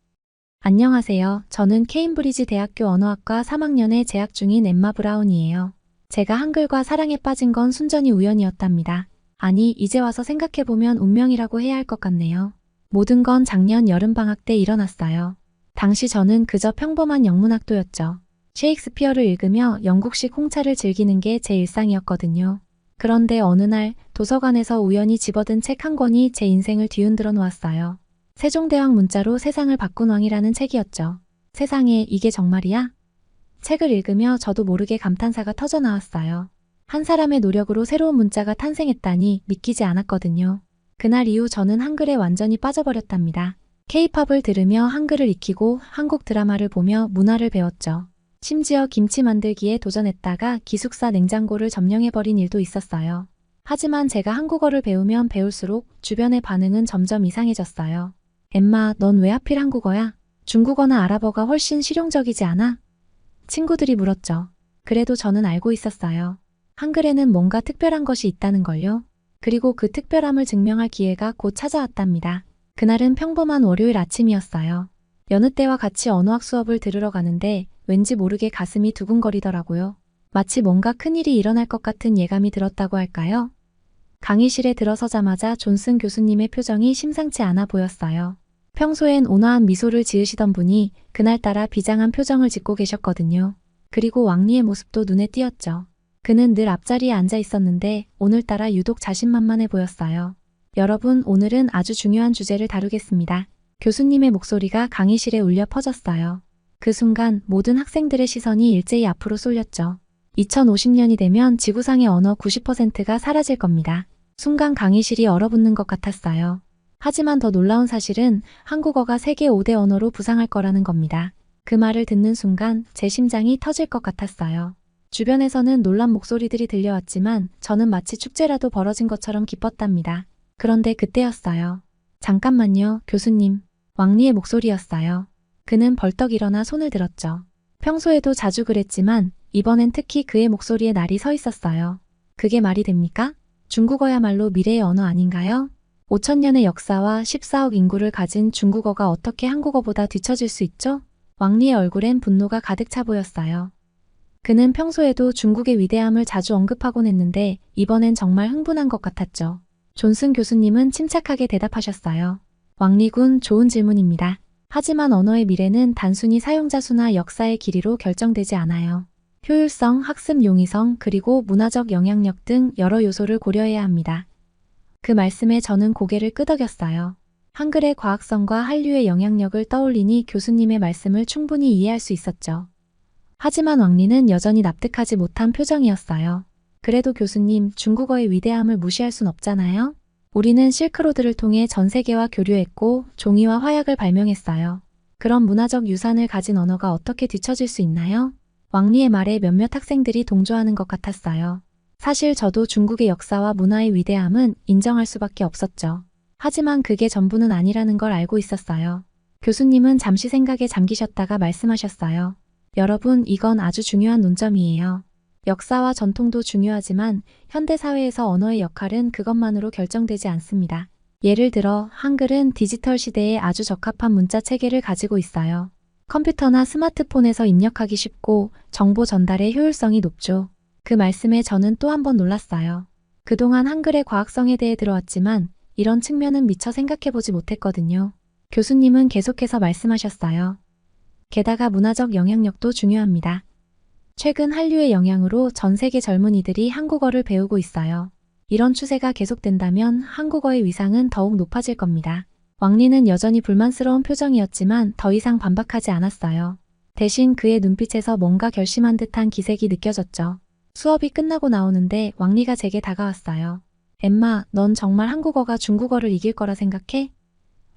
안녕하세요. 저는 케임브리지 대학교 언어학과 3학년에 재학 중인 엠마 브라운이에요. 제가 한글과 사랑에 빠진 건 순전히 우연이었답니다. 아니, 이제 와서 생각해보면 운명이라고 해야 할 것 같네요. 모든 건 작년 여름방학 때 일어났어요. 당시 저는 그저 평범한 영문학도였죠. 셰익스피어를 읽으며 영국식 홍차를 즐기는 게 제 일상이었거든요. 그런데 어느 날 도서관에서 우연히 집어든 책 한 권이 제 인생을 뒤흔들어 놓았어요. 세종대왕 문자로 세상을 바꾼 왕이라는 책이었죠. 세상에, 이게 정말이야? 책을 읽으며 저도 모르게 감탄사가 터져 나왔어요. 한 사람의 노력으로 새로운 문자가 탄생했다니 믿기지 않았거든요. 그날 이후 저는 한글에 완전히 빠져버렸답니다. K-팝을 들으며 한글을 익히고 한국 드라마를 보며 문화를 배웠죠. 심지어 김치 만들기에 도전했다가 기숙사 냉장고를 점령해버린 일도 있었어요. 하지만 제가 한국어를 배우면 배울수록 주변의 반응은 점점 이상해졌어요. 엠마, 넌 왜 하필 한국어야? 중국어나 아랍어가 훨씬 실용적이지 않아? 친구들이 물었죠. 그래도 저는 알고 있었어요. 한글에는 뭔가 특별한 것이 있다는 걸요. 그리고 그 특별함을 증명할 기회가 곧 찾아왔답니다. 그날은 평범한 월요일 아침이었어요. 여느 때와 같이 언어학 수업을 들으러 가는데 왠지 모르게 가슴이 두근거리더라고요. 마치 뭔가 큰일이 일어날 것 같은 예감이 들었다고 할까요? 강의실에 들어서자마자 존슨 교수님의 표정이 심상치 않아 보였어요. 평소엔 온화한 미소를 지으시던 분이 그날따라 비장한 표정을 짓고 계셨거든요. 그리고 왕리의 모습도 눈에 띄었죠. 그는 늘 앞자리에 앉아 있었는데 오늘따라 유독 자신만만해 보였어요. 여러분, 오늘은 아주 중요한 주제를 다루겠습니다. 교수님의 목소리가 강의실에 울려 퍼졌어요. 그 순간 모든 학생들의 시선이 일제히 앞으로 쏠렸죠. 2050년이 되면 지구상의 언어 90%가 사라질 겁니다. 순간 강의실이 얼어붙는 것 같았어요. 하지만 더 놀라운 사실은 한국어가 세계 5대 언어로 부상할 거라는 겁니다. 그 말을 듣는 순간 제 심장이 터질 것 같았어요. 주변에서는 놀란 목소리들이 들려왔지만 저는 마치 축제라도 벌어진 것처럼 기뻤답니다. 그런데 그때였어요. 잠깐만요, 교수님. 왕리의 목소리였어요. 그는 벌떡 일어나 손을 들었죠. 평소에도 자주 그랬지만 이번엔 특히 그의 목소리에 날이 서 있었어요. 그게 말이 됩니까? 중국어야말로 미래의 언어 아닌가요? 5천년의 역사와 14억 인구를 가진 중국어가 어떻게 한국어보다 뒤처질 수 있죠? 왕리의 얼굴엔 분노가 가득 차 보였어요. 그는 평소에도 중국의 위대함을 자주 언급하곤 했는데 이번엔 정말 흥분한 것 같았죠. 존슨 교수님은 침착하게 대답하셨어요. 왕리군, 좋은 질문입니다. 하지만 언어의 미래는 단순히 사용자 수나 역사의 길이로 결정되지 않아요. 효율성, 학습 용이성, 그리고 문화적 영향력 등 여러 요소를 고려해야 합니다. 그 말씀에 저는 고개를 끄덕였어요. 한글의 과학성과 한류의 영향력을 떠올리니 교수님의 말씀을 충분히 이해할 수 있었죠. 하지만 왕리는 여전히 납득하지 못한 표정이었어요. 그래도 교수님, 중국어의 위대함을 무시할 순 없잖아요? 우리는 실크로드를 통해 전 세계와 교류했고 종이와 화약을 발명했어요. 그런 문화적 유산을 가진 언어가 어떻게 뒤처질 수 있나요? 왕리의 말에 몇몇 학생들이 동조하는 것 같았어요. 사실 저도 중국의 역사와 문화의 위대함은 인정할 수밖에 없었죠. 하지만 그게 전부는 아니라는 걸 알고 있었어요. 교수님은 잠시 생각에 잠기셨다가 말씀하셨어요. 여러분, 이건 아주 중요한 논점이에요. 역사와 전통도 중요하지만 현대사회에서 언어의 역할은 그것만으로 결정되지 않습니다. 예를 들어 한글은 디지털 시대에 아주 적합한 문자 체계를 가지고 있어요. 컴퓨터나 스마트폰에서 입력하기 쉽고 정보 전달의 효율성이 높죠. 그 말씀에 저는 또 한 번 놀랐어요. 그동안 한글의 과학성에 대해 들어왔지만 이런 측면은 미처 생각해보지 못했거든요. 교수님은 계속해서 말씀하셨어요. 게다가 문화적 영향력도 중요합니다. 최근 한류의 영향으로 전 세계 젊은이들이 한국어를 배우고 있어요. 이런 추세가 계속된다면 한국어의 위상은 더욱 높아질 겁니다. 왕리는 여전히 불만스러운 표정이었지만 더 이상 반박하지 않았어요. 대신 그의 눈빛에서 뭔가 결심한 듯한 기색이 느껴졌죠. 수업이 끝나고 나오는데 왕리가 제게 다가왔어요. 엠마, 넌 정말 한국어가 중국어를 이길 거라 생각해?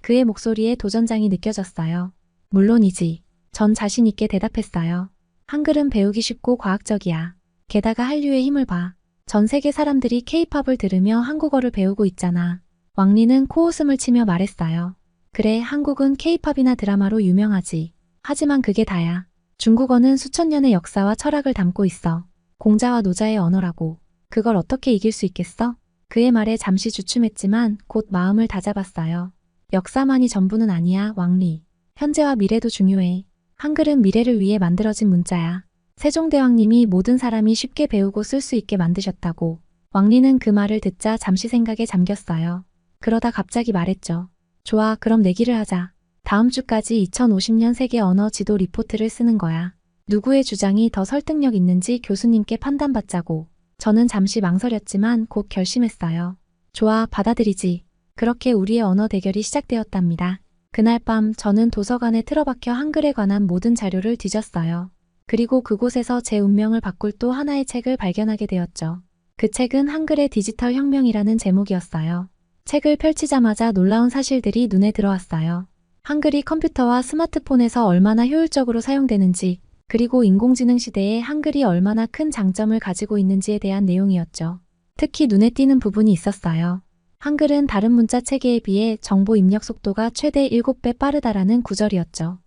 그의 목소리에 도전장이 느껴졌어요. 물론이지. 전 자신 있게 대답했어요. 한글은 배우기 쉽고 과학적이야. 게다가 한류의 힘을 봐. 전 세계 사람들이 K-팝을 들으며 한국어를 배우고 있잖아. 왕리는 코웃음을 치며 말했어요. 그래, 한국은 K-팝이나 드라마로 유명하지. 하지만 그게 다야. 중국어는 수천 년의 역사와 철학을 담고 있어. 공자와 노자의 언어라고. 그걸 어떻게 이길 수 있겠어? 그의 말에 잠시 주춤했지만 곧 마음을 다잡았어요. 역사만이 전부는 아니야, 왕리. 현재와 미래도 중요해. 한글은 미래를 위해 만들어진 문자야. 세종대왕님이 모든 사람이 쉽게 배우고 쓸 수 있게 만드셨다고. 왕리는 그 말을 듣자 잠시 생각에 잠겼어요. 그러다 갑자기 말했죠. 좋아, 그럼 내기를 하자. 다음 주까지 2050년 세계 언어 지도 리포트를 쓰는 거야. 누구의 주장이 더 설득력 있는지 교수님께 판단받자고. 저는 잠시 망설였지만 곧 결심했어요. 좋아, 받아들이지. 그렇게 우리의 언어 대결이 시작되었답니다. 그날 밤 저는 도서관에 틀어박혀 한글에 관한 모든 자료를 뒤졌어요. 그리고 그곳에서 제 운명을 바꿀 또 하나의 책을 발견하게 되었죠. 그 책은 한글의 디지털 혁명이라는 제목이었어요. 책을 펼치자마자 놀라운 사실들이 눈에 들어왔어요. 한글이 컴퓨터와 스마트폰에서 얼마나 효율적으로 사용되는지, 그리고 인공지능 시대에 한글이 얼마나 큰 장점을 가지고 있는지에 대한 내용이었죠. 특히 눈에 띄는 부분이 있었어요. 한글은 다른 문자 체계에 비해 정보 입력 속도가 최대 7배 빠르다라는 구절이었죠.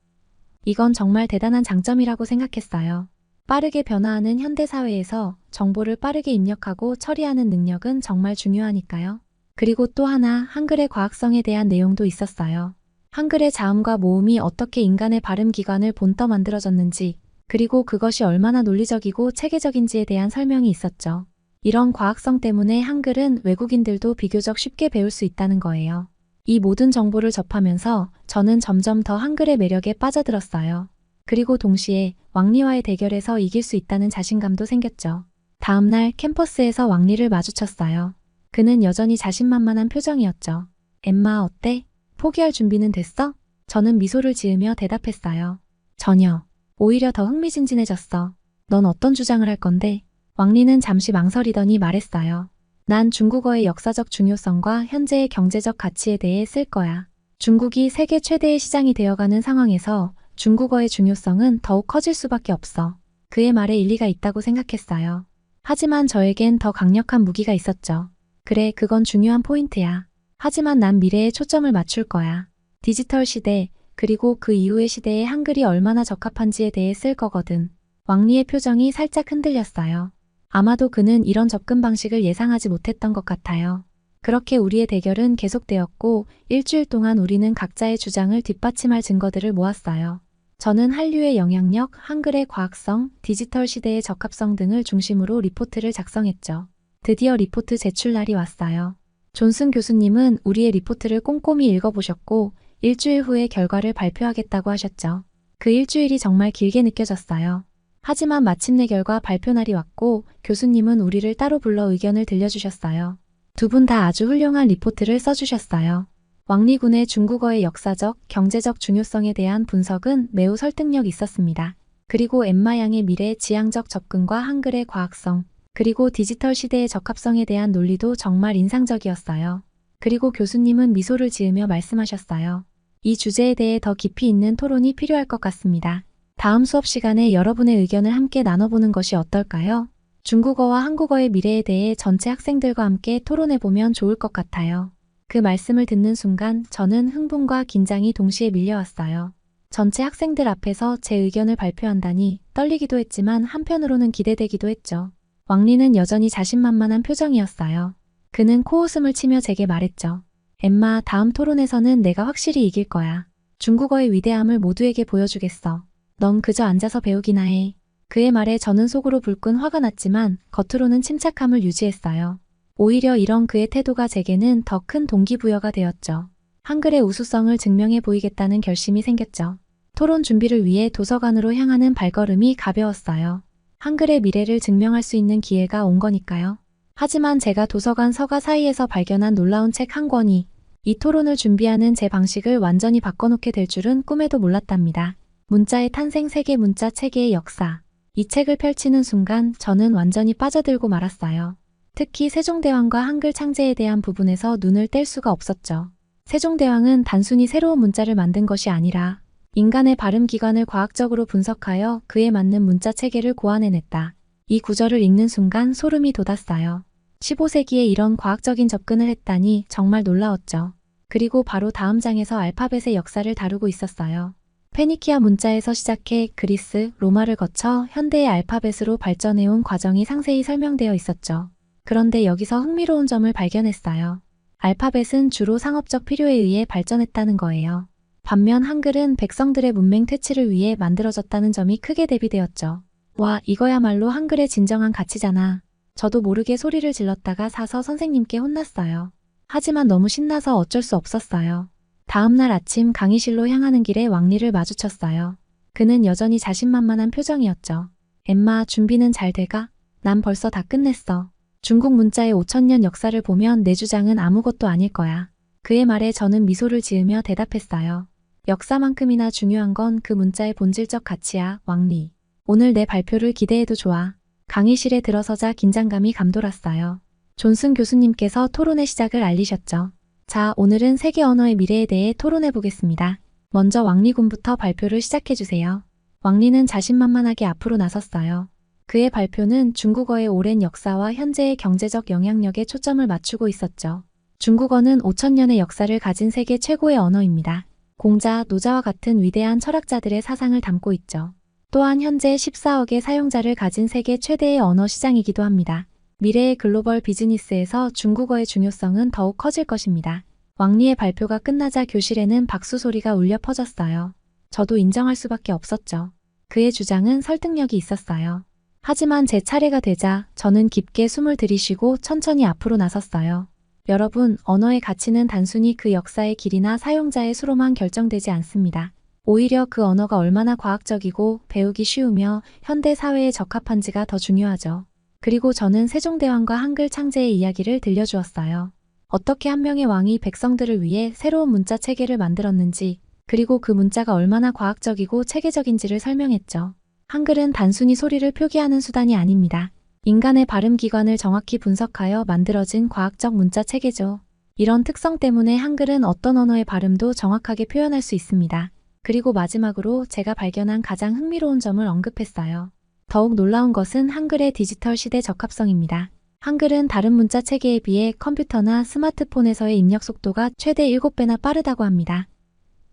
이건 정말 대단한 장점이라고 생각했어요. 빠르게 변화하는 현대 사회에서 정보를 빠르게 입력하고 처리하는 능력은 정말 중요하니까요. 그리고 또 하나 한글의 과학성에 대한 내용도 있었어요. 한글의 자음과 모음이 어떻게 인간의 발음 기관을 본떠 만들어졌는지, 그리고 그것이 얼마나 논리적이고 체계적인지에 대한 설명이 있었죠. 이런 과학성 때문에 한글은 외국인들도 비교적 쉽게 배울 수 있다는 거예요. 이 모든 정보를 접하면서 저는 점점 더 한글의 매력에 빠져들었어요. 그리고 동시에 왕리와의 대결에서 이길 수 있다는 자신감도 생겼죠. 다음날 캠퍼스에서 왕리를 마주쳤어요. 그는 여전히 자신만만한 표정이었죠. 엠마, 어때? 포기할 준비는 됐어? 저는 미소를 지으며 대답했어요. 전혀. 오히려 더 흥미진진해졌어. 넌 어떤 주장을 할 건데? 왕리는 잠시 망설이더니 말했어요. 난 중국어의 역사적 중요성과 현재의 경제적 가치에 대해 쓸 거야. 중국이 세계 최대의 시장이 되어가는 상황에서 중국어의 중요성은 더욱 커질 수밖에 없어. 그의 말에 일리가 있다고 생각했어요. 하지만 저에겐 더 강력한 무기가 있었죠. 그래, 그건 중요한 포인트야. 하지만 난 미래에 초점을 맞출 거야. 디지털 시대, 그리고 그 이후의 시대에 한글이 얼마나 적합한지에 대해 쓸 거거든. 왕리의 표정이 살짝 흔들렸어요. 아마도 그는 이런 접근 방식을 예상하지 못했던 것 같아요. 그렇게 우리의 대결은 계속되었고 일주일 동안 우리는 각자의 주장을 뒷받침할 증거들을 모았어요. 저는 한류의 영향력, 한글의 과학성, 디지털 시대의 적합성 등을 중심으로 리포트를 작성했죠. 드디어 리포트 제출 날이 왔어요. 존슨 교수님은 우리의 리포트를 꼼꼼히 읽어보셨고 일주일 후에 결과를 발표하겠다고 하셨죠. 그 일주일이 정말 길게 느껴졌어요. 하지만 마침내 결과 발표 날이 왔고 교수님은 우리를 따로 불러 의견을 들려주셨어요. 두 분 다 아주 훌륭한 리포트를 써주셨어요. 왕리군의 중국어의 역사적, 경제적 중요성에 대한 분석은 매우 설득력 있었습니다. 그리고 엠마 양의 미래 지향적 접근과 한글의 과학성, 그리고 디지털 시대의 적합성에 대한 논리도 정말 인상적이었어요. 그리고 교수님은 미소를 지으며 말씀하셨어요. 이 주제에 대해 더 깊이 있는 토론이 필요할 것 같습니다. 다음 수업 시간에 여러분의 의견을 함께 나눠보는 것이 어떨까요? 중국어와 한국어의 미래에 대해 전체 학생들과 함께 토론해보면 좋을 것 같아요. 그 말씀을 듣는 순간 저는 흥분과 긴장이 동시에 밀려왔어요. 전체 학생들 앞에서 제 의견을 발표한다니 떨리기도 했지만 한편으로는 기대되기도 했죠. 왕리는 여전히 자신만만한 표정이었어요. 그는 코웃음을 치며 제게 말했죠. 엠마, 다음 토론에서는 내가 확실히 이길 거야. 중국어의 위대함을 모두에게 보여주겠어. 넌 그저 앉아서 배우기나 해. 그의 말에 저는 속으로 불끈 화가 났지만 겉으로는 침착함을 유지했어요. 오히려 이런 그의 태도가 제게는 더 큰 동기부여가 되었죠. 한글의 우수성을 증명해 보이겠다는 결심이 생겼죠. 토론 준비를 위해 도서관으로 향하는 발걸음이 가벼웠어요. 한글의 미래를 증명할 수 있는 기회가 온 거니까요. 하지만 제가 도서관 서가 사이에서 발견한 놀라운 책 한 권이 이 토론을 준비하는 제 방식을 완전히 바꿔놓게 될 줄은 꿈에도 몰랐답니다. 문자의 탄생 세계 문자 체계의 역사. 이 책을 펼치는 순간 저는 완전히 빠져들고 말았어요. 특히 세종대왕과 한글 창제에 대한 부분에서 눈을 뗄 수가 없었죠. 세종대왕은 단순히 새로운 문자를 만든 것이 아니라 인간의 발음 기관을 과학적으로 분석하여 그에 맞는 문자 체계를 고안해냈다. 이 구절을 읽는 순간 소름이 돋았어요. 15세기에 이런 과학적인 접근을 했다니 정말 놀라웠죠. 그리고 바로 다음 장에서 알파벳의 역사를 다루고 있었어요. 페니키아 문자에서 시작해 그리스, 로마를 거쳐 현대의 알파벳으로 발전해온 과정이 상세히 설명되어 있었죠. 그런데 여기서 흥미로운 점을 발견했어요. 알파벳은 주로 상업적 필요에 의해 발전했다는 거예요. 반면 한글은 백성들의 문맹 퇴치를 위해 만들어졌다는 점이 크게 대비되었죠. 와, 이거야말로 한글의 진정한 가치잖아. 저도 모르게 소리를 질렀다가 사서 선생님께 혼났어요. 하지만 너무 신나서 어쩔 수 없었어요. 다음날 아침 강의실로 향하는 길에 왕리를 마주쳤어요. 그는 여전히 자신만만한 표정이었죠. 엠마, 준비는 잘 돼가? 난 벌써 다 끝냈어. 중국 문자의 5000년 역사를 보면 내 주장은 아무것도 아닐 거야. 그의 말에 저는 미소를 지으며 대답했어요. 역사만큼이나 중요한 건 그 문자의 본질적 가치야, 왕리. 오늘 내 발표를 기대해도 좋아. 강의실에 들어서자 긴장감이 감돌았어요. 존슨 교수님께서 토론의 시작을 알리셨죠. 자, 오늘은 세계 언어의 미래에 대해 토론해 보겠습니다. 먼저 왕리군부터 발표를 시작해주세요. 왕리는 자신만만하게 앞으로 나섰어요. 그의 발표는 중국어의 오랜 역사와 현재의 경제적 영향력에 초점을 맞추고 있었죠. 중국어는 5000년의 역사를 가진 세계 최고의 언어입니다. 공자, 노자와 같은 위대한 철학자들의 사상을 담고 있죠. 또한 현재 14억의 사용자를 가진 세계 최대의 언어 시장이기도 합니다. 미래의 글로벌 비즈니스에서 중국어의 중요성은 더욱 커질 것입니다. 왕리의 발표가 끝나자 교실에는 박수 소리가 울려 퍼졌어요. 저도 인정할 수밖에 없었죠. 그의 주장은 설득력이 있었어요. 하지만 제 차례가 되자 저는 깊게 숨을 들이쉬고 천천히 앞으로 나섰어요. 여러분, 언어의 가치는 단순히 그 역사의 길이나 사용자의 수로만 결정되지 않습니다. 오히려 그 언어가 얼마나 과학적이고 배우기 쉬우며 현대 사회에 적합한지가 더 중요하죠. 그리고 저는 세종대왕과 한글 창제의 이야기를 들려주었어요. 어떻게 한 명의 왕이 백성들을 위해 새로운 문자 체계를 만들었는지, 그리고 그 문자가 얼마나 과학적이고 체계적인지를 설명했죠. 한글은 단순히 소리를 표기하는 수단이 아닙니다. 인간의 발음 기관을 정확히 분석하여 만들어진 과학적 문자 체계죠. 이런 특성 때문에 한글은 어떤 언어의 발음도 정확하게 표현할 수 있습니다. 그리고 마지막으로 제가 발견한 가장 흥미로운 점을 언급했어요. 더욱 놀라운 것은 한글의 디지털 시대 적합성입니다. 한글은 다른 문자 체계에 비해 컴퓨터나 스마트폰에서의 입력 속도가 최대 7배나 빠르다고 합니다.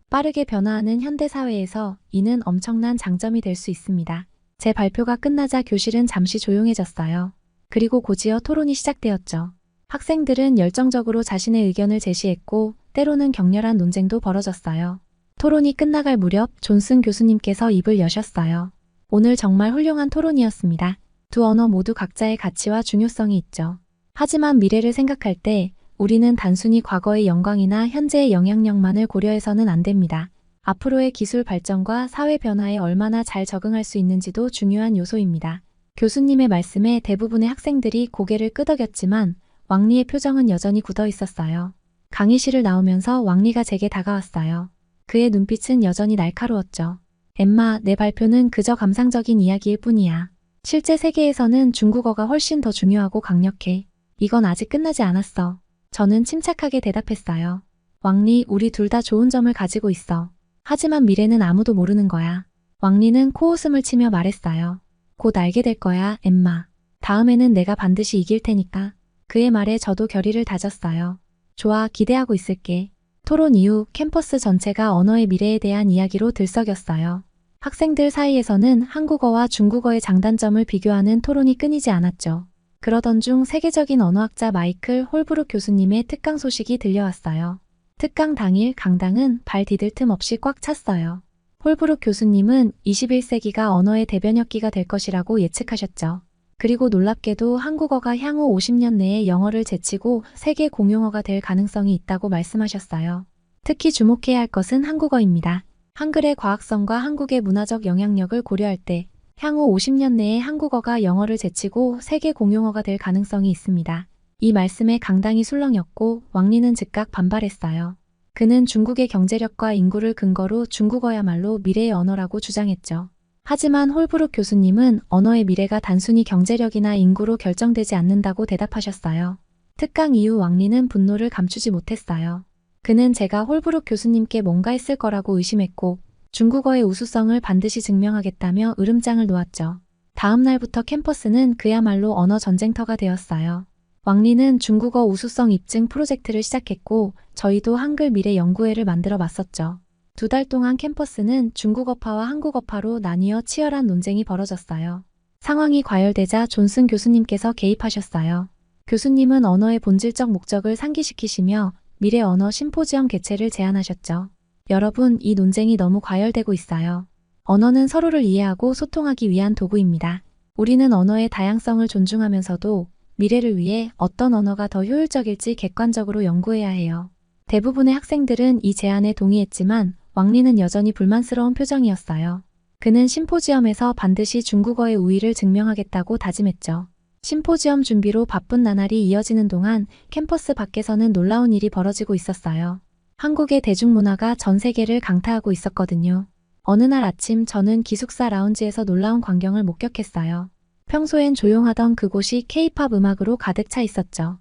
빠르게 변화하는 현대 사회에서 이는 엄청난 장점이 될 수 있습니다. 제 발표가 끝나자 교실은 잠시 조용해졌어요. 그리고 곧이어 토론이 시작되었죠. 학생들은 열정적으로 자신의 의견을 제시했고 때로는 격렬한 논쟁도 벌어졌어요. 토론이 끝나갈 무렵 존슨 교수님께서 입을 여셨어요. 오늘 정말 훌륭한 토론이었습니다. 두 언어 모두 각자의 가치와 중요성이 있죠. 하지만 미래를 생각할 때 우리는 단순히 과거의 영광이나 현재의 영향력만을 고려해서는 안 됩니다. 앞으로의 기술 발전과 사회 변화에 얼마나 잘 적응할 수 있는지도 중요한 요소입니다. 교수님의 말씀에 대부분의 학생들이 고개를 끄덕였지만 왕리의 표정은 여전히 굳어 있었어요. 강의실을 나오면서 왕리가 제게 다가왔어요. 그의 눈빛은 여전히 날카로웠죠. 엠마, 내 발표는 그저 감상적인 이야기일 뿐이야. 실제 세계에서는 중국어가 훨씬 더 중요하고 강력해. 이건 아직 끝나지 않았어. 저는 침착하게 대답했어요. 왕리, 우리 둘 다 좋은 점을 가지고 있어. 하지만 미래는 아무도 모르는 거야. 왕리는 코웃음을 치며 말했어요. 곧 알게 될 거야, 엠마. 다음에는 내가 반드시 이길 테니까. 그의 말에 저도 결의를 다졌어요. 좋아, 기대하고 있을게. 토론 이후 캠퍼스 전체가 언어의 미래에 대한 이야기로 들썩였어요. 학생들 사이에서는 한국어와 중국어의 장단점을 비교하는 토론이 끊이지 않았죠. 그러던 중 세계적인 언어학자 마이클 홀브룩 교수님의 특강 소식이 들려왔어요. 특강 당일 강당은 발 디딜 틈 없이 꽉 찼어요. 홀브룩 교수님은 21세기가 언어의 대변혁기가 될 것이라고 예측하셨죠. 그리고 놀랍게도 한국어가 향후 50년 내에 영어를 제치고 세계 공용어가 될 가능성이 있다고 말씀하셨어요. 특히 주목해야 할 것은 한국어입니다. 한글의 과학성과 한국의 문화적 영향력을 고려할 때 향후 50년 내에 한국어가 영어를 제치고 세계 공용어가 될 가능성이 있습니다. 이 말씀에 강당이 술렁였고 왕리는 즉각 반발했어요. 그는 중국의 경제력과 인구를 근거로 중국어야말로 미래의 언어라고 주장했죠. 하지만 홀브룩 교수님은 언어의 미래가 단순히 경제력이나 인구로 결정되지 않는다고 대답하셨어요. 특강 이후 왕리는 분노를 감추지 못했어요. 그는 제가 홀브룩 교수님께 뭔가 했을 거라고 의심했고 중국어의 우수성을 반드시 증명하겠다며 으름장을 놓았죠. 다음 날부터 캠퍼스는 그야말로 언어 전쟁터가 되었어요. 왕리는 중국어 우수성 입증 프로젝트를 시작했고 저희도 한글 미래 연구회를 만들어 봤었죠. 2달 동안 캠퍼스는 중국어파와 한국어파로 나뉘어 치열한 논쟁이 벌어졌어요. 상황이 과열되자 존슨 교수님께서 개입하셨어요. 교수님은 언어의 본질적 목적을 상기시키시며 미래 언어 심포지엄 개최를 제안하셨죠. 여러분, 이 논쟁이 너무 과열되고 있어요. 언어는 서로를 이해하고 소통하기 위한 도구입니다. 우리는 언어의 다양성을 존중하면서도 미래를 위해 어떤 언어가 더 효율적일지 객관적으로 연구해야 해요. 대부분의 학생들은 이 제안에 동의했지만 왕리는 여전히 불만스러운 표정이었어요. 그는 심포지엄에서 반드시 중국어의 우위를 증명하겠다고 다짐했죠. 심포지엄 준비로 바쁜 나날이 이어지는 동안 캠퍼스 밖에서는 놀라운 일이 벌어지고 있었어요. 한국의 대중문화가 전 세계를 강타하고 있었거든요. 어느 날 아침 저는 기숙사 라운지에서 놀라운 광경을 목격했어요. 평소엔 조용하던 그곳이 K-팝 음악으로 가득 차 있었죠.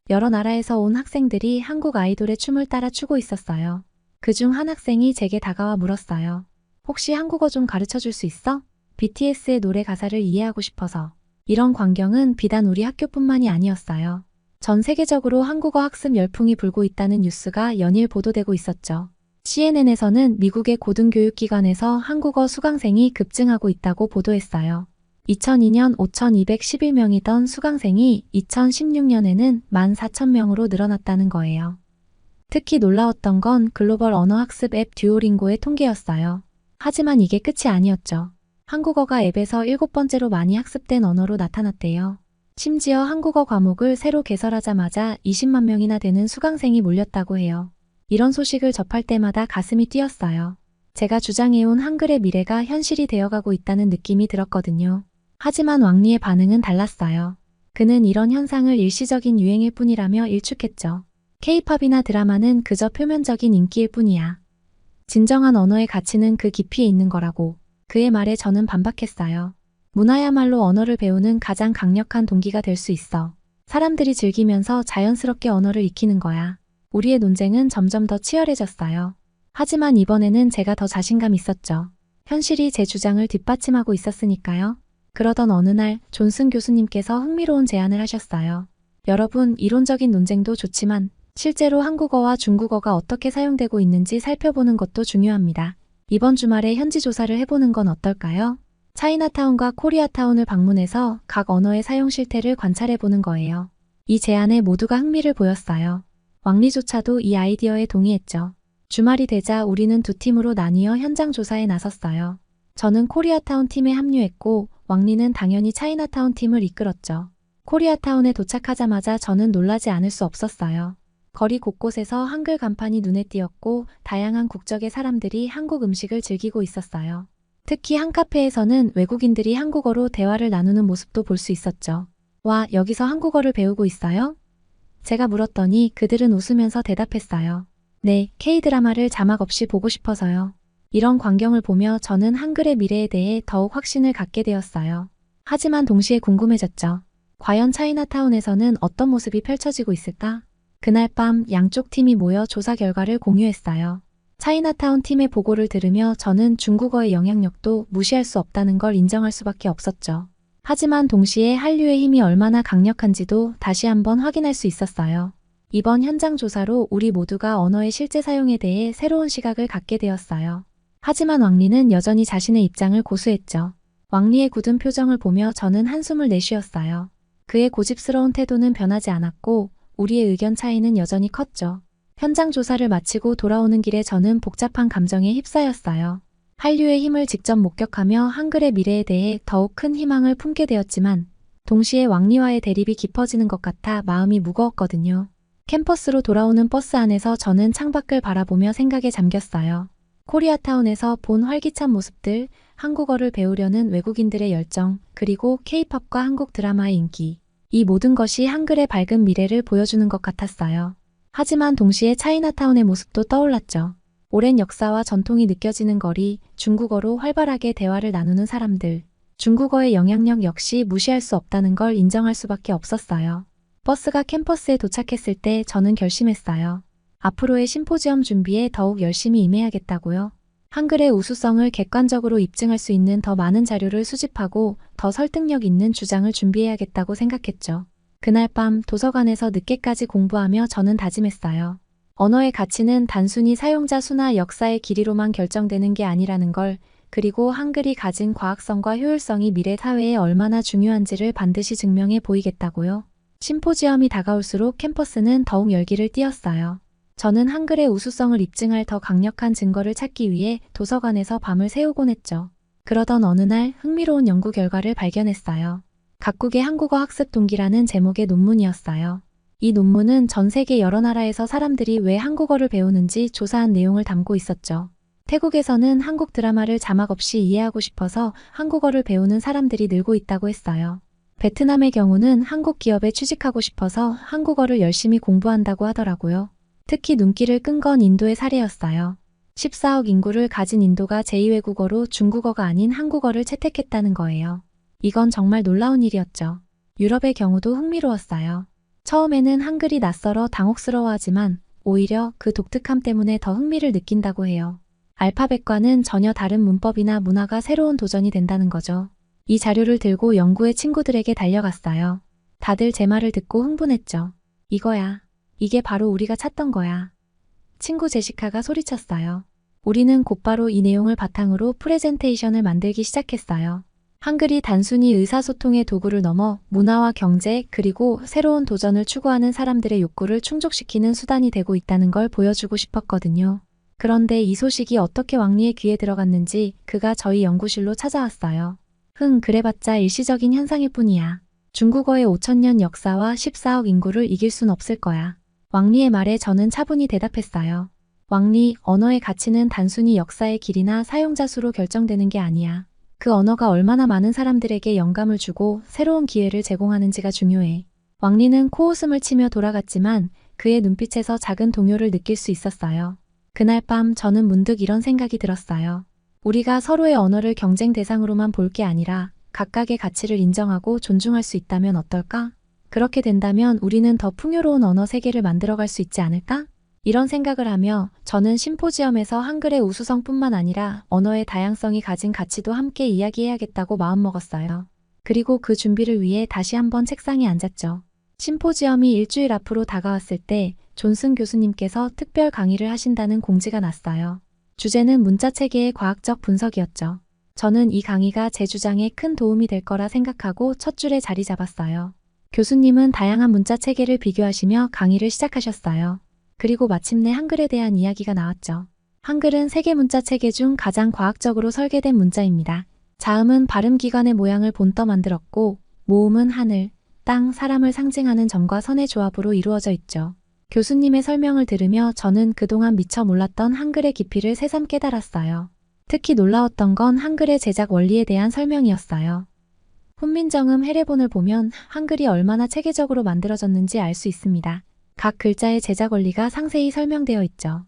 여러 나라에서 온 학생들이 한국 아이돌의 춤을 따라 추고 있었어요. 그중 한 학생이 제게 다가와 물었어요. 혹시 한국어 좀 가르쳐 줄 수 있어? BTS의 노래 가사를 이해하고 싶어서. 이런 광경은 비단 우리 학교뿐만이 아니었어요. 전 세계적으로 한국어 학습 열풍이 불고 있다는 뉴스가 연일 보도되고 있었죠. CNN에서는 미국의 고등교육기관에서 한국어 수강생이 급증하고 있다고 보도했어요. 2002년 5,211명이던 수강생이 2016년에는 14,000명으로 늘어났다는 거예요. 특히 놀라웠던 건 글로벌 언어학습 앱 듀오링고의 통계였어요. 하지만 이게 끝이 아니었죠. 한국어가 앱에서 7번째로 많이 학습된 언어로 나타났대요. 심지어 한국어 과목을 새로 개설하자마자 20만 명이나 되는 수강생이 몰렸다고 해요. 이런 소식을 접할 때마다 가슴이 뛰었어요. 제가 주장해온 한글의 미래가 현실이 되어가고 있다는 느낌이 들었거든요. 하지만 왕리의 반응은 달랐어요. 그는 이런 현상을 일시적인 유행일 뿐이라며 일축했죠. K-팝이나 드라마는 그저 표면적인 인기일 뿐이야. 진정한 언어의 가치는 그 깊이에 있는 거라고. 그의 말에 저는 반박했어요. 문화야말로 언어를 배우는 가장 강력한 동기가 될 수 있어. 사람들이 즐기면서 자연스럽게 언어를 익히는 거야. 우리의 논쟁은 점점 더 치열해졌어요. 하지만 이번에는 제가 더 자신감 있었죠. 현실이 제 주장을 뒷받침하고 있었으니까요. 그러던 어느 날 존슨 교수님께서 흥미로운 제안을 하셨어요. 여러분, 이론적인 논쟁도 좋지만 실제로 한국어와 중국어가 어떻게 사용되고 있는지 살펴보는 것도 중요합니다. 이번 주말에 현지 조사를 해보는 건 어떨까요? 차이나타운과 코리아타운을 방문해서 각 언어의 사용 실태를 관찰해보는 거예요. 이 제안에 모두가 흥미를 보였어요. 왕리조차도 이 아이디어에 동의했죠. 주말이 되자 우리는 두 팀으로 나뉘어 현장 조사에 나섰어요. 저는 코리아타운 팀에 합류했고 왕리는 당연히 차이나타운 팀을 이끌었죠. 코리아타운에 도착하자마자 저는 놀라지 않을 수 없었어요. 거리 곳곳에서 한글 간판이 눈에 띄었고 다양한 국적의 사람들이 한국 음식을 즐기고 있었어요. 특히 한 카페에서는 외국인들이 한국어로 대화를 나누는 모습도 볼 수 있었죠. 와, 여기서 한국어를 배우고 있어요? 제가 물었더니 그들은 웃으면서 대답했어요. 네, K-드라마를 자막 없이 보고 싶어서요. 이런 광경을 보며 저는 한글의 미래에 대해 더욱 확신을 갖게 되었어요. 하지만 동시에 궁금해졌죠. 과연 차이나타운에서는 어떤 모습이 펼쳐지고 있을까? 그날 밤 양쪽 팀이 모여 조사 결과를 공유했어요. 차이나타운 팀의 보고를 들으며 저는 중국어의 영향력도 무시할 수 없다는 걸 인정할 수밖에 없었죠. 하지만 동시에 한류의 힘이 얼마나 강력한지도 다시 한번 확인할 수 있었어요. 이번 현장 조사로 우리 모두가 언어의 실제 사용에 대해 새로운 시각을 갖게 되었어요. 하지만 왕리는 여전히 자신의 입장을 고수했죠. 왕리의 굳은 표정을 보며 저는 한숨을 내쉬었어요. 그의 고집스러운 태도는 변하지 않았고 우리의 의견 차이는 여전히 컸죠. 현장 조사를 마치고 돌아오는 길에 저는 복잡한 감정에 휩싸였어요. 한류의 힘을 직접 목격하며 한글의 미래에 대해 더욱 큰 희망을 품게 되었지만 동시에 왕리와의 대립이 깊어지는 것 같아 마음이 무거웠거든요. 캠퍼스로 돌아오는 버스 안에서 저는 창밖을 바라보며 생각에 잠겼어요. 코리아타운에서 본 활기찬 모습들, 한국어를 배우려는 외국인들의 열정, 그리고 K-팝과 한국 드라마의 인기. 이 모든 것이 한글의 밝은 미래를 보여주는 것 같았어요. 하지만 동시에 차이나타운의 모습도 떠올랐죠. 오랜 역사와 전통이 느껴지는 거리, 중국어로 활발하게 대화를 나누는 사람들. 중국어의 영향력 역시 무시할 수 없다는 걸 인정할 수밖에 없었어요. 버스가 캠퍼스에 도착했을 때 저는 결심했어요. 앞으로의 심포지엄 준비에 더욱 열심히 임해야겠다고요. 한글의 우수성을 객관적으로 입증할 수 있는 더 많은 자료를 수집하고 더 설득력 있는 주장을 준비해야겠다고 생각했죠. 그날 밤 도서관에서 늦게까지 공부하며 저는 다짐했어요. 언어의 가치는 단순히 사용자 수나 역사의 길이로만 결정되는 게 아니라는 걸, 그리고 한글이 가진 과학성과 효율성이 미래 사회에 얼마나 중요한지를 반드시 증명해 보이겠다고요. 심포지엄이 다가올수록 캠퍼스는 더욱 열기를 띠었어요. 저는 한글의 우수성을 입증할 더 강력한 증거를 찾기 위해 도서관에서 밤을 새우곤 했죠. 그러던 어느 날 흥미로운 연구 결과를 발견했어요. 각국의 한국어 학습 동기라는 제목의 논문이었어요. 이 논문은 전 세계 여러 나라에서 사람들이 왜 한국어를 배우는지 조사한 내용을 담고 있었죠. 태국에서는 한국 드라마를 자막 없이 이해하고 싶어서 한국어를 배우는 사람들이 늘고 있다고 했어요. 베트남의 경우는 한국 기업에 취직하고 싶어서 한국어를 열심히 공부한다고 하더라고요. 특히 눈길을 끈 건 인도의 사례였어요. 14억 인구를 가진 인도가 제2외국어로 중국어가 아닌 한국어를 채택했다는 거예요. 이건 정말 놀라운 일이었죠. 유럽의 경우도 흥미로웠어요. 처음에는 한글이 낯설어 당혹스러워하지만 오히려 그 독특함 때문에 더 흥미를 느낀다고 해요. 알파벳과는 전혀 다른 문법이나 문화가 새로운 도전이 된다는 거죠. 이 자료를 들고 연구의 친구들에게 달려갔어요. 다들 제 말을 듣고 흥분했죠. 이거야. 이게 바로 우리가 찾던 거야. 친구 제시카가 소리쳤어요. 우리는 곧바로 이 내용을 바탕으로 프레젠테이션을 만들기 시작했어요. 한글이 단순히 의사소통의 도구를 넘어 문화와 경제, 그리고 새로운 도전을 추구하는 사람들의 욕구를 충족시키는 수단이 되고 있다는 걸 보여주고 싶었거든요. 그런데 이 소식이 어떻게 왕리의 귀에 들어갔는지 그가 저희 연구실로 찾아왔어요. 그래봤자 일시적인 현상일 뿐이야. 중국어의 5,000년 역사와 14억 인구를 이길 순 없을 거야. 왕리의 말에 저는 차분히 대답했어요. 왕리, 언어의 가치는 단순히 역사의 길이나 사용자 수로 결정되는 게 아니야. 그 언어가 얼마나 많은 사람들에게 영감을 주고 새로운 기회를 제공하는지가 중요해. 왕리는 코웃음을 치며 돌아갔지만 그의 눈빛에서 작은 동요를 느낄 수 있었어요. 그날 밤 저는 문득 이런 생각이 들었어요. 우리가 서로의 언어를 경쟁 대상으로만 볼 게 아니라 각각의 가치를 인정하고 존중할 수 있다면 어떨까? 그렇게 된다면 우리는 더 풍요로운 언어 세계를 만들어갈 수 있지 않을까? 이런 생각을 하며 저는 심포지엄에서 한글의 우수성뿐만 아니라 언어의 다양성이 가진 가치도 함께 이야기해야겠다고 마음먹었어요. 그리고 그 준비를 위해 다시 한번 책상에 앉았죠. 심포지엄이 일주일 앞으로 다가왔을 때 존슨 교수님께서 특별 강의를 하신다는 공지가 났어요. 주제는 문자 체계의 과학적 분석이었죠. 저는 이 강의가 제 주장에 큰 도움이 될 거라 생각하고 첫 줄에 자리 잡았어요. 교수님은 다양한 문자 체계를 비교하시며 강의를 시작하셨어요. 그리고 마침내 한글에 대한 이야기가 나왔죠. 한글은 세계 문자 체계 중 가장 과학적으로 설계된 문자입니다. 자음은 발음기관의 모양을 본떠 만들었고, 모음은 하늘, 땅, 사람을 상징하는 점과 선의 조합으로 이루어져 있죠. 교수님의 설명을 들으며 저는 그동안 미처 몰랐던 한글의 깊이를 새삼 깨달았어요. 특히 놀라웠던 건 한글의 제작 원리에 대한 설명이었어요. 훈민정음 해례본을 보면 한글이 얼마나 체계적으로 만들어졌는지 알 수 있습니다. 각 글자의 제작 원리가 상세히 설명되어 있죠.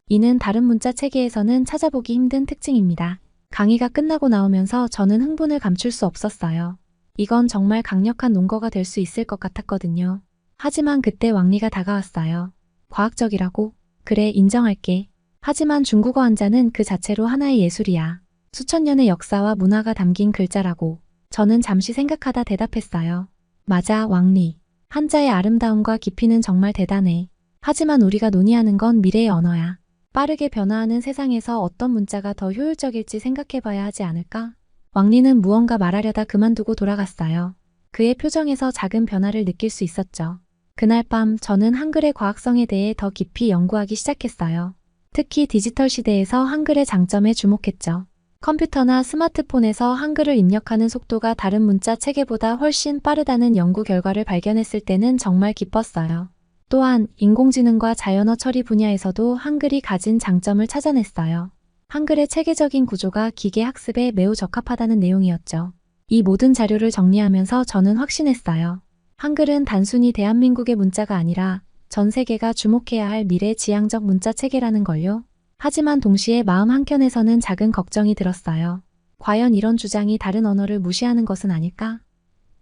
이는 다른 문자 체계에서는 찾아보기 힘든 특징입니다. 강의가 끝나고 나오면서 저는 흥분을 감출 수 없었어요. 이건 정말 강력한 논거가 될 수 있을 것 같았거든요. 하지만 그때 왕리가 다가왔어요. 과학적이라고? 그래, 인정할게. 하지만 중국어 한자는 그 자체로 하나의 예술이야. 수천 년의 역사와 문화가 담긴 글자라고. 저는 잠시 생각하다 대답했어요. 맞아, 왕리. 한자의 아름다움과 깊이는 정말 대단해. 하지만 우리가 논의하는 건 미래의 언어야. 빠르게 변화하는 세상에서 어떤 문자가 더 효율적일지 생각해봐야 하지 않을까? 왕리는 무언가 말하려다 그만두고 돌아갔어요. 그의 표정에서 작은 변화를 느낄 수 있었죠. 그날 밤 저는 한글의 과학성에 대해 더 깊이 연구하기 시작했어요. 특히 디지털 시대에서 한글의 장점에 주목했죠. 컴퓨터나 스마트폰에서 한글을 입력하는 속도가 다른 문자 체계보다 훨씬 빠르다는 연구 결과를 발견했을 때는 정말 기뻤어요. 또한 인공지능과 자연어 처리 분야에서도 한글이 가진 장점을 찾아냈어요. 한글의 체계적인 구조가 기계 학습에 매우 적합하다는 내용이었죠. 이 모든 자료를 정리하면서 저는 확신했어요. 한글은 단순히 대한민국의 문자가 아니라 전 세계가 주목해야 할 미래 지향적 문자 체계라는 걸요. 하지만 동시에 마음 한켠에서는 작은 걱정이 들었어요. 과연 이런 주장이 다른 언어를 무시하는 것은 아닐까?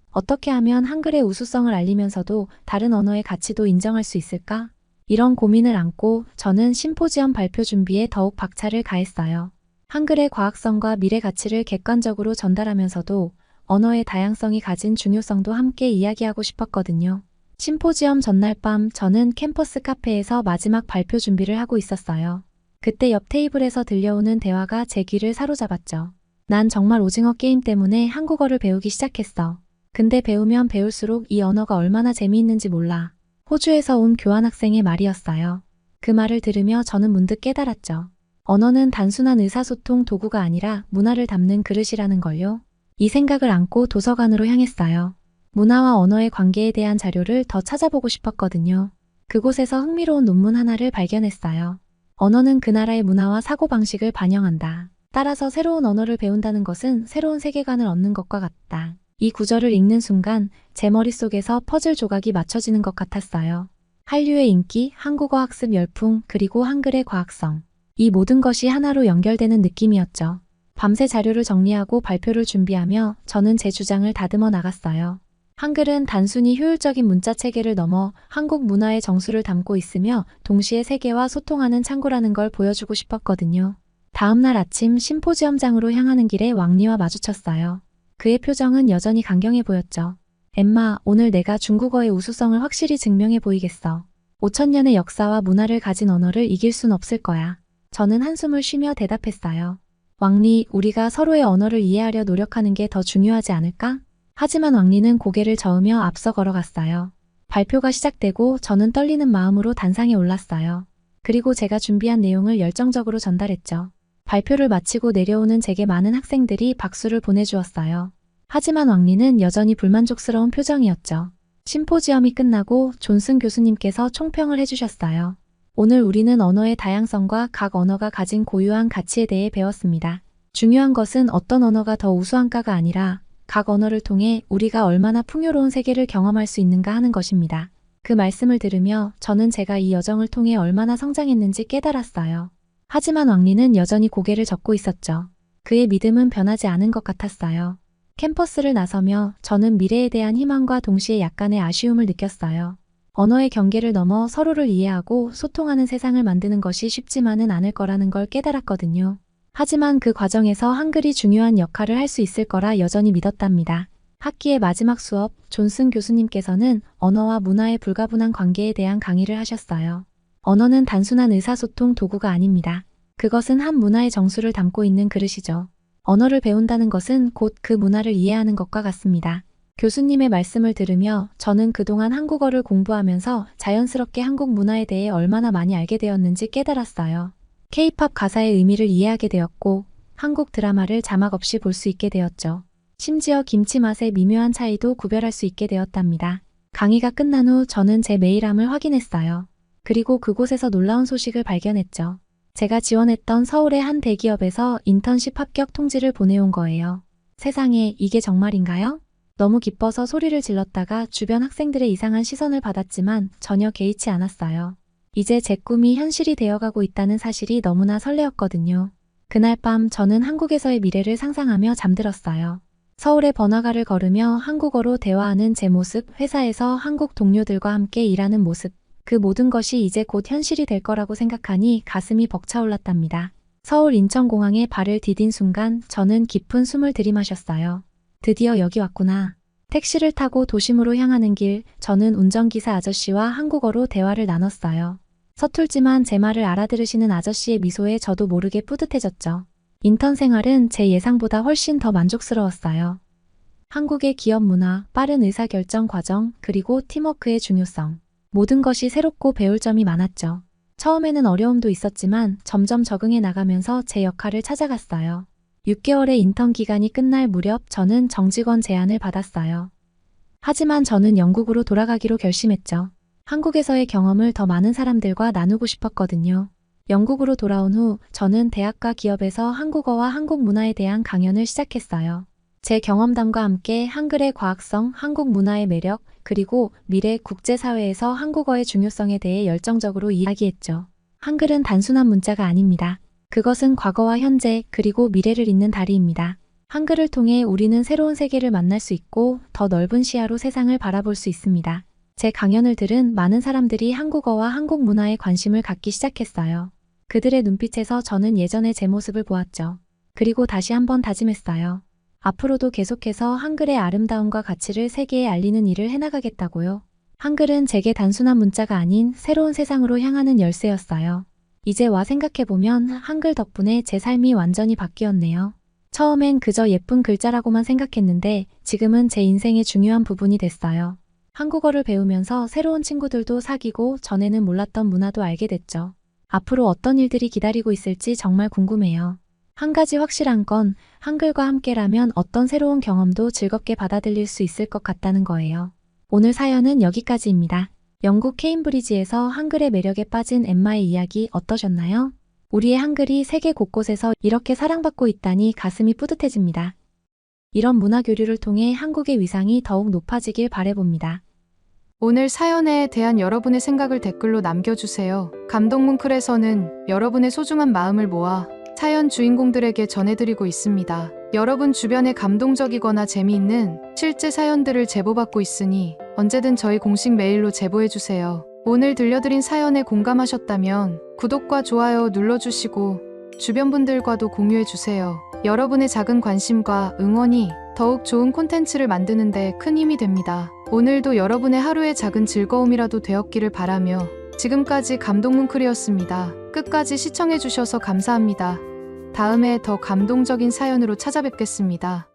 어떻게 하면 한글의 우수성을 알리면서도 다른 언어의 가치도 인정할 수 있을까? 이런 고민을 안고 저는 심포지엄 발표 준비에 더욱 박차를 가했어요. 한글의 과학성과 미래 가치를 객관적으로 전달하면서도 언어의 다양성이 가진 중요성도 함께 이야기하고 싶었거든요. 심포지엄 전날 밤 저는 캠퍼스 카페에서 마지막 발표 준비를 하고 있었어요. 그때 옆 테이블에서 들려오는 대화가 제 귀를 사로잡았죠. 난 정말 오징어 게임 때문에 한국어를 배우기 시작했어. 근데 배우면 배울수록 이 언어가 얼마나 재미있는지 몰라. 호주에서 온 교환학생의 말이었어요. 그 말을 들으며 저는 문득 깨달았죠. 언어는 단순한 의사소통 도구가 아니라 문화를 담는 그릇이라는 걸요. 이 생각을 안고 도서관으로 향했어요. 문화와 언어의 관계에 대한 자료를 더 찾아보고 싶었거든요. 그곳에서 흥미로운 논문 하나를 발견했어요. 언어는 그 나라의 문화와 사고방식을 반영한다. 따라서 새로운 언어를 배운다는 것은 새로운 세계관을 얻는 것과 같다. 이 구절을 읽는 순간 제 머릿속에서 퍼즐 조각이 맞춰지는 것 같았어요. 한류의 인기, 한국어 학습 열풍, 그리고 한글의 과학성. 이 모든 것이 하나로 연결되는 느낌이었죠. 밤새 자료를 정리하고 발표를 준비하며 저는 제 주장을 다듬어 나갔어요. 한글은 단순히 효율적인 문자 체계를 넘어 한국 문화의 정수를 담고 있으며 동시에 세계와 소통하는 창구라는 걸 보여주고 싶었거든요. 다음날 아침 심포지엄장으로 향하는 길에 왕리와 마주쳤어요. 그의 표정은 여전히 강경해 보였죠. 엠마, 오늘 내가 중국어의 우수성을 확실히 증명해 보이겠어. 5,000년의 역사와 문화를 가진 언어를 이길 순 없을 거야. 저는 한숨을 쉬며 대답했어요. 왕리, 우리가 서로의 언어를 이해하려 노력하는 게 더 중요하지 않을까? 하지만 왕리는 고개를 저으며 앞서 걸어갔어요. 발표가 시작되고 저는 떨리는 마음으로 단상에 올랐어요. 그리고 제가 준비한 내용을 열정적으로 전달했죠. 발표를 마치고 내려오는 제게 많은 학생들이 박수를 보내주었어요. 하지만 왕리는 여전히 불만족스러운 표정이었죠. 심포지엄이 끝나고 존슨 교수님께서 총평을 해주셨어요. 오늘 우리는 언어의 다양성과 각 언어가 가진 고유한 가치에 대해 배웠습니다. 중요한 것은 어떤 언어가 더 우수한가가 아니라 각 언어를 통해 우리가 얼마나 풍요로운 세계를 경험할 수 있는가 하는 것입니다. 그 말씀을 들으며 저는 제가 이 여정을 통해 얼마나 성장했는지 깨달았어요. 하지만 왕리는 여전히 고개를 젓고 있었죠. 그의 믿음은 변하지 않은 것 같았어요. 캠퍼스를 나서며 저는 미래에 대한 희망과 동시에 약간의 아쉬움을 느꼈어요. 언어의 경계를 넘어 서로를 이해하고 소통하는 세상을 만드는 것이 쉽지만은 않을 거라는 걸 깨달았거든요. 하지만 그 과정에서 한글이 중요한 역할을 할 수 있을 거라 여전히 믿었답니다. 학기의 마지막 수업, 존슨 교수님께서는 언어와 문화의 불가분한 관계에 대한 강의를 하셨어요. 언어는 단순한 의사소통 도구가 아닙니다. 그것은 한 문화의 정수를 담고 있는 그릇이죠. 언어를 배운다는 것은 곧 그 문화를 이해하는 것과 같습니다. 교수님의 말씀을 들으며 저는 그동안 한국어를 공부하면서 자연스럽게 한국 문화에 대해 얼마나 많이 알게 되었는지 깨달았어요. K-팝 가사의 의미를 이해하게 되었고 한국 드라마를 자막 없이 볼 수 있게 되었죠. 심지어 김치 맛의 미묘한 차이도 구별할 수 있게 되었답니다. 강의가 끝난 후 저는 제 메일함을 확인했어요. 그리고 그곳에서 놀라운 소식을 발견했죠. 제가 지원했던 서울의 한 대기업에서 인턴십 합격 통지를 보내온 거예요. 세상에, 이게 정말인가요? 너무 기뻐서 소리를 질렀다가 주변 학생들의 이상한 시선을 받았지만 전혀 개의치 않았어요. 이제 제 꿈이 현실이 되어가고 있다는 사실이 너무나 설레었거든요. 그날 밤 저는 한국에서의 미래를 상상하며 잠들었어요. 서울의 번화가를 걸으며 한국어로 대화하는 제 모습, 회사에서 한국 동료들과 함께 일하는 모습, 그 모든 것이 이제 곧 현실이 될 거라고 생각하니 가슴이 벅차올랐답니다. 서울 인천공항에 발을 디딘 순간 저는 깊은 숨을 들이마셨어요. 드디어 여기 왔구나. 택시를 타고 도심으로 향하는 길, 저는 운전기사 아저씨와 한국어로 대화를 나눴어요. 서툴지만 제 말을 알아들으시는 아저씨의 미소에 저도 모르게 뿌듯해졌죠. 인턴 생활은 제 예상보다 훨씬 더 만족스러웠어요. 한국의 기업 문화, 빠른 의사결정 과정, 그리고 팀워크의 중요성. 모든 것이 새롭고 배울 점이 많았죠. 처음에는 어려움도 있었지만 점점 적응해 나가면서 제 역할을 찾아갔어요. 6개월의 인턴 기간이 끝날 무렵 저는 정직원 제안을 받았어요. 하지만 저는 영국으로 돌아가기로 결심했죠. 한국에서의 경험을 더 많은 사람들과 나누고 싶었거든요. 영국으로 돌아온 후 저는 대학과 기업에서 한국어와 한국 문화에 대한 강연을 시작했어요. 제 경험담과 함께 한글의 과학성, 한국 문화의 매력, 그리고 미래 국제사회에서 한국어의 중요성에 대해 열정적으로 이야기했죠. 한글은 단순한 문자가 아닙니다. 그것은 과거와 현재, 그리고 미래를 잇는 다리입니다. 한글을 통해 우리는 새로운 세계를 만날 수 있고 더 넓은 시야로 세상을 바라볼 수 있습니다. 제 강연을 들은 많은 사람들이 한국어와 한국 문화에 관심을 갖기 시작했어요. 그들의 눈빛에서 저는 예전의 제 모습을 보았죠. 그리고 다시 한번 다짐했어요. 앞으로도 계속해서 한글의 아름다움과 가치를 세계에 알리는 일을 해나가겠다고요. 한글은 제게 단순한 문자가 아닌 새로운 세상으로 향하는 열쇠였어요. 이제 와 생각해보면 한글 덕분에 제 삶이 완전히 바뀌었네요. 처음엔 그저 예쁜 글자라고만 생각했는데 지금은 제 인생의 중요한 부분이 됐어요. 한국어를 배우면서 새로운 친구들도 사귀고 전에는 몰랐던 문화도 알게 됐죠. 앞으로 어떤 일들이 기다리고 있을지 정말 궁금해요. 한 가지 확실한 건 한글과 함께라면 어떤 새로운 경험도 즐겁게 받아들일 수 있을 것 같다는 거예요. 오늘 사연은 여기까지입니다. 영국 케임브리지에서 한글의 매력에 빠진 엠마의 이야기 어떠셨나요? 우리의 한글이 세계 곳곳에서 이렇게 사랑받고 있다니 가슴이 뿌듯해집니다. 이런 문화 교류를 통해 한국의 위상이 더욱 높아지길 바라봅니다. 오늘 사연에 대한 여러분의 생각을 댓글로 남겨주세요. 감동뭉클에서는 여러분의 소중한 마음을 모아 사연 주인공들에게 전해드리고 있습니다. 여러분 주변에 감동적이거나 재미있는 실제 사연들을 제보받고 있으니 언제든 저희 공식 메일로 제보해주세요. 오늘 들려드린 사연에 공감하셨다면 구독과 좋아요 눌러주시고 주변 분들과도 공유해주세요. 여러분의 작은 관심과 응원이 더욱 좋은 콘텐츠를 만드는 데 큰 힘이 됩니다. 오늘도 여러분의 하루의 작은 즐거움이라도 되었기를 바라며 지금까지 감동뭉클이었습니다. 끝까지 시청해주셔서 감사합니다. 다음에 더 감동적인 사연으로 찾아뵙겠습니다.